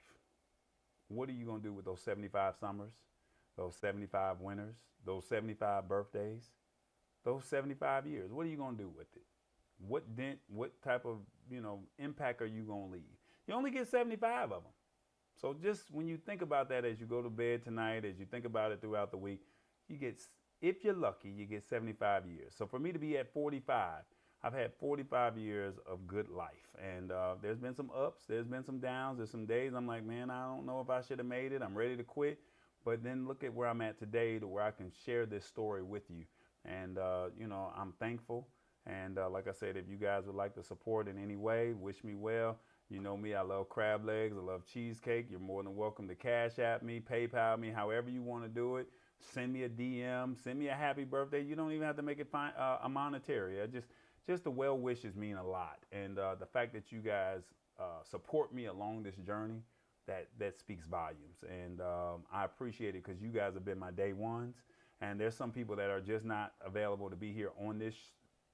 What are you going to do with those 75 summers, those 75 winters, those 75 birthdays, those 75 years? What are you going to do with it? What dent, what type of, impact are you going to leave? You only get 75 of them. So just when you think about that as you go to bed tonight, as you think about it throughout the week, you get, if you're lucky, you get 75 years. So for me to be at 45, I've had 45 years of good life. And there's been some ups, there's been some downs, there's some days I'm like, man, I don't know if I should have made it. I'm ready to quit. But then look at where I'm at today to where I can share this story with you. And, I'm thankful. And like I said, if you guys would like to support in any way, wish me well. You know me, I love crab legs, I love cheesecake. You're more than welcome to Cash App me, PayPal me, however you want to do it. Send me a DM, send me a happy birthday. You don't even have to make it a monetary. Just the well wishes mean a lot. And the fact that you guys support me along this journey, that speaks volumes. And I appreciate it because you guys have been my day ones. And there's some people that are just not available to be here on this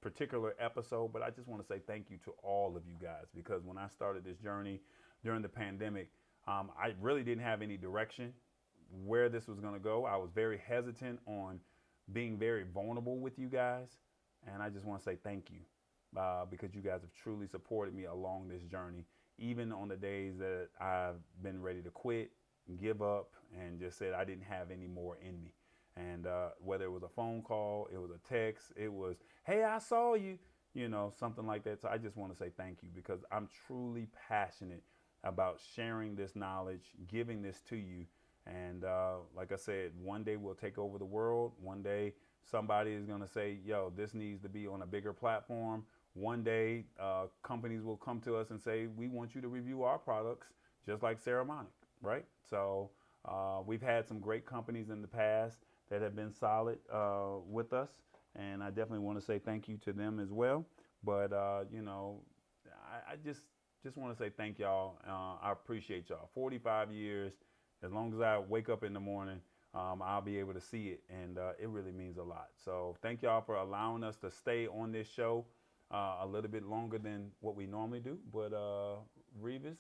particular episode, but I just want to say thank you to all of you guys, because when I started this journey during the pandemic, I really didn't have any direction where this was going to go. I was very hesitant on being very vulnerable with you guys, and I just want to say thank you because you guys have truly supported me along this journey, even on the days that I've been ready to quit, give up, and just said I didn't have any more in me. And whether it was a phone call, it was a text, it was, hey, I saw you. something like that. So I just want to say thank you because I'm truly passionate about sharing this knowledge, giving this to you. And like I said, one day we'll take over the world. One day somebody is going to say, yo, this needs to be on a bigger platform. One day companies will come to us and say, we want you to review our products just like Saramonic, right? So we've had some great companies in the past that have been solid with us. And I definitely want to say thank you to them as well. But, I just want to say thank y'all. I appreciate y'all. 45 years. As long as I wake up in the morning, I'll be able to see it. And it really means a lot. So thank y'all for allowing us to stay on this show a little bit longer than what we normally do. But Revis,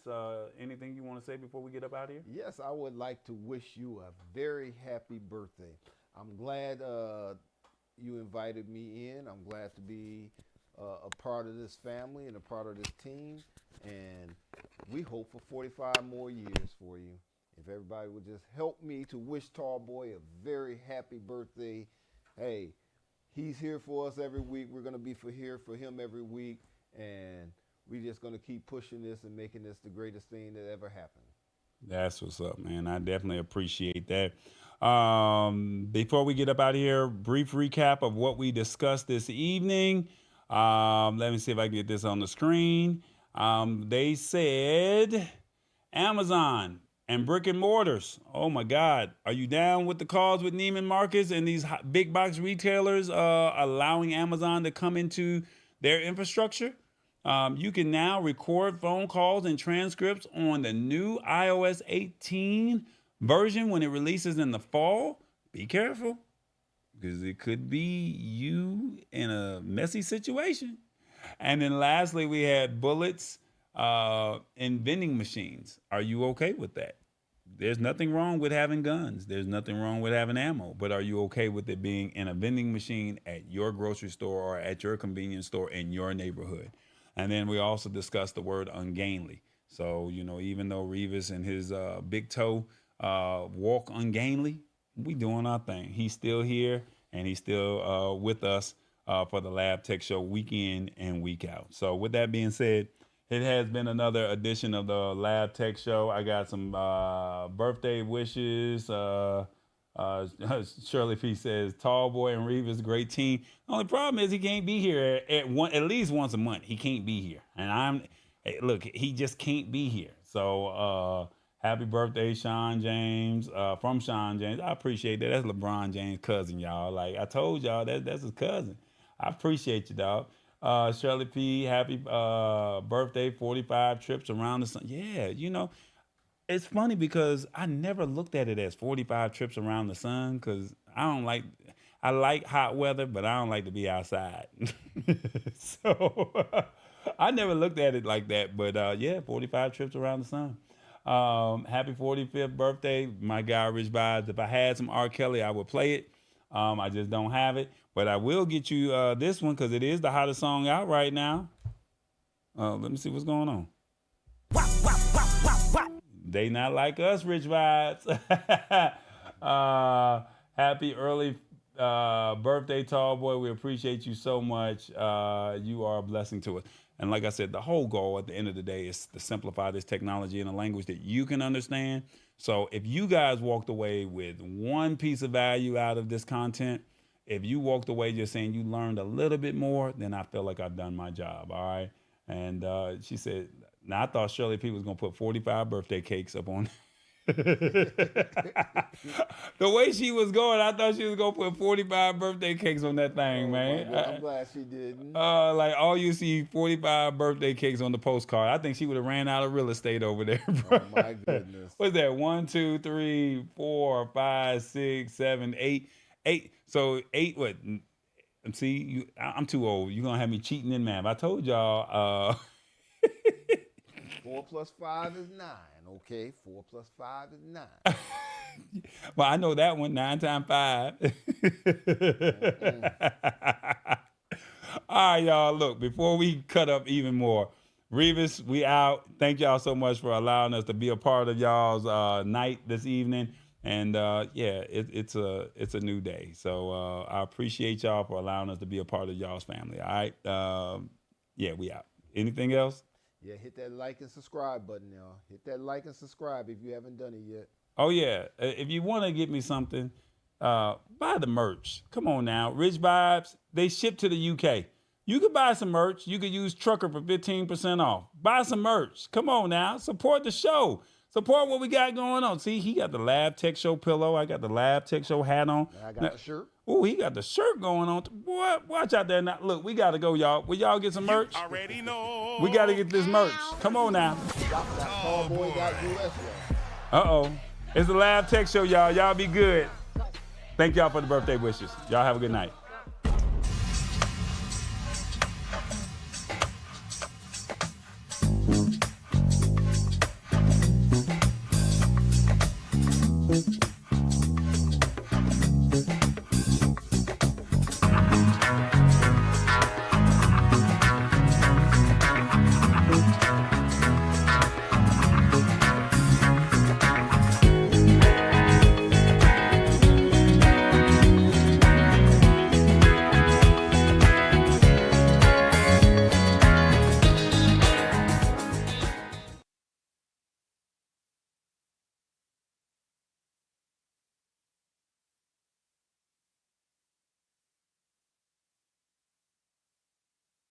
anything you want to say before we get up out of here? Yes, I would like to wish you a very happy birthday. I'm glad you invited me in. I'm glad to be a part of this family and a part of this team. And we hope for 45 more years for you. If everybody would just help me to wish Tall Boy a very happy birthday. Hey, he's here for us every week. We're going to be here for him every week. And we're just going to keep pushing this and making this the greatest thing that ever happened. That's what's up, man. I definitely appreciate that. Before we get up out of here, brief recap of what we discussed this evening. Let me see if I can get this on the screen. They said Amazon and brick and mortars. Oh my God. Are you down with the cause with Neiman Marcus and these big box retailers allowing Amazon to come into their infrastructure? You can now record phone calls and transcripts on the new iOS 18 version when it releases in the fall. Be careful, because it could be you in a messy situation. And then lastly, we had bullets in vending machines. Are you okay with that? There's nothing wrong with having guns. There's nothing wrong with having ammo. But are you okay with it being in a vending machine at your grocery store or at your convenience store in your neighborhood? And then we also discussed the word ungainly. So, even though Revis and his big toe walk ungainly, we doing our thing. He's still here and he's still with us for the Lab Tech Show week in and week out. So with that being said, it has been another edition of the Lab Tech Show. I got some birthday wishes. Shirley P says, Tall Boy and Revis, great team. The only problem is he can't be here at least once a month. He can't be here. And he just can't be here. So happy birthday, Sean James, from Sean James. I appreciate that. That's LeBron James' cousin, y'all. Like I told y'all, that's his cousin. I appreciate you, dog. Shirley P, happy birthday, 45 trips around the sun. Yeah, it's funny because I never looked at it as 45 trips around the sun because I like hot weather, but I don't like to be outside. So I never looked at it like that. But 45 trips around the sun. Happy 45th birthday, my guy Rich Vibes. If I had some R. Kelly, I would play it. I just don't have it. But I will get you this one because it is the hottest song out right now. Let me see what's going on. They not like us, Rich Vibes. Happy early birthday, Tall Boy. We appreciate you so much. You are a blessing to us. And like I said, the whole goal at the end of the day is to simplify this technology in a language that you can understand. So if you guys walked away with one piece of value out of this content, if you walked away just saying you learned a little bit more, then I feel like I've done my job, all right? And she said, now I thought Shirley P was going to put 45 birthday cakes up on the way she was going, I thought she was going to put 45 birthday cakes on that thing, man. I'm glad she didn't. Like all you see 45 birthday cakes on the postcard. I think she would have ran out of real estate over there, bro. Oh, my goodness. What's that? 1, 2, 3, 4, 5, 6, 7, 8. 8. So 8, what? See, I'm too old. You're going to have me cheating in math. I told y'all. 4 plus 5 is 9. Okay, 4 plus 5 is 9. Well, I know that one. 9 times 5. All right, y'all. Look, before we cut up even more, Revis, we out. Thank y'all so much for allowing us to be a part of y'all's night this evening. And it's a new day. So I appreciate y'all for allowing us to be a part of y'all's family. All right. We out. Anything else? Yeah, hit that like and subscribe button, y'all. Hit that like and subscribe if you haven't done it yet. Oh, yeah. If you want to get me something, buy the merch. Come on now. Rich Vibes, they ship to the UK. You could buy some merch. You could use Trucker for 15% off. Buy some merch. Come on now. Support the show. Support what we got going on. See, he got the Lab Tech Show pillow. I got the Lab Tech Show hat on. I got the shirt. Oh, he got the shirt going on. Boy, watch out there now. Look, we got to go, y'all. Will y'all get some merch? Already know. We got to get this merch. Come on now. Uh-oh. It's the Lab Tech Show, y'all. Y'all be good. Thank y'all for the birthday wishes. Y'all have a good night.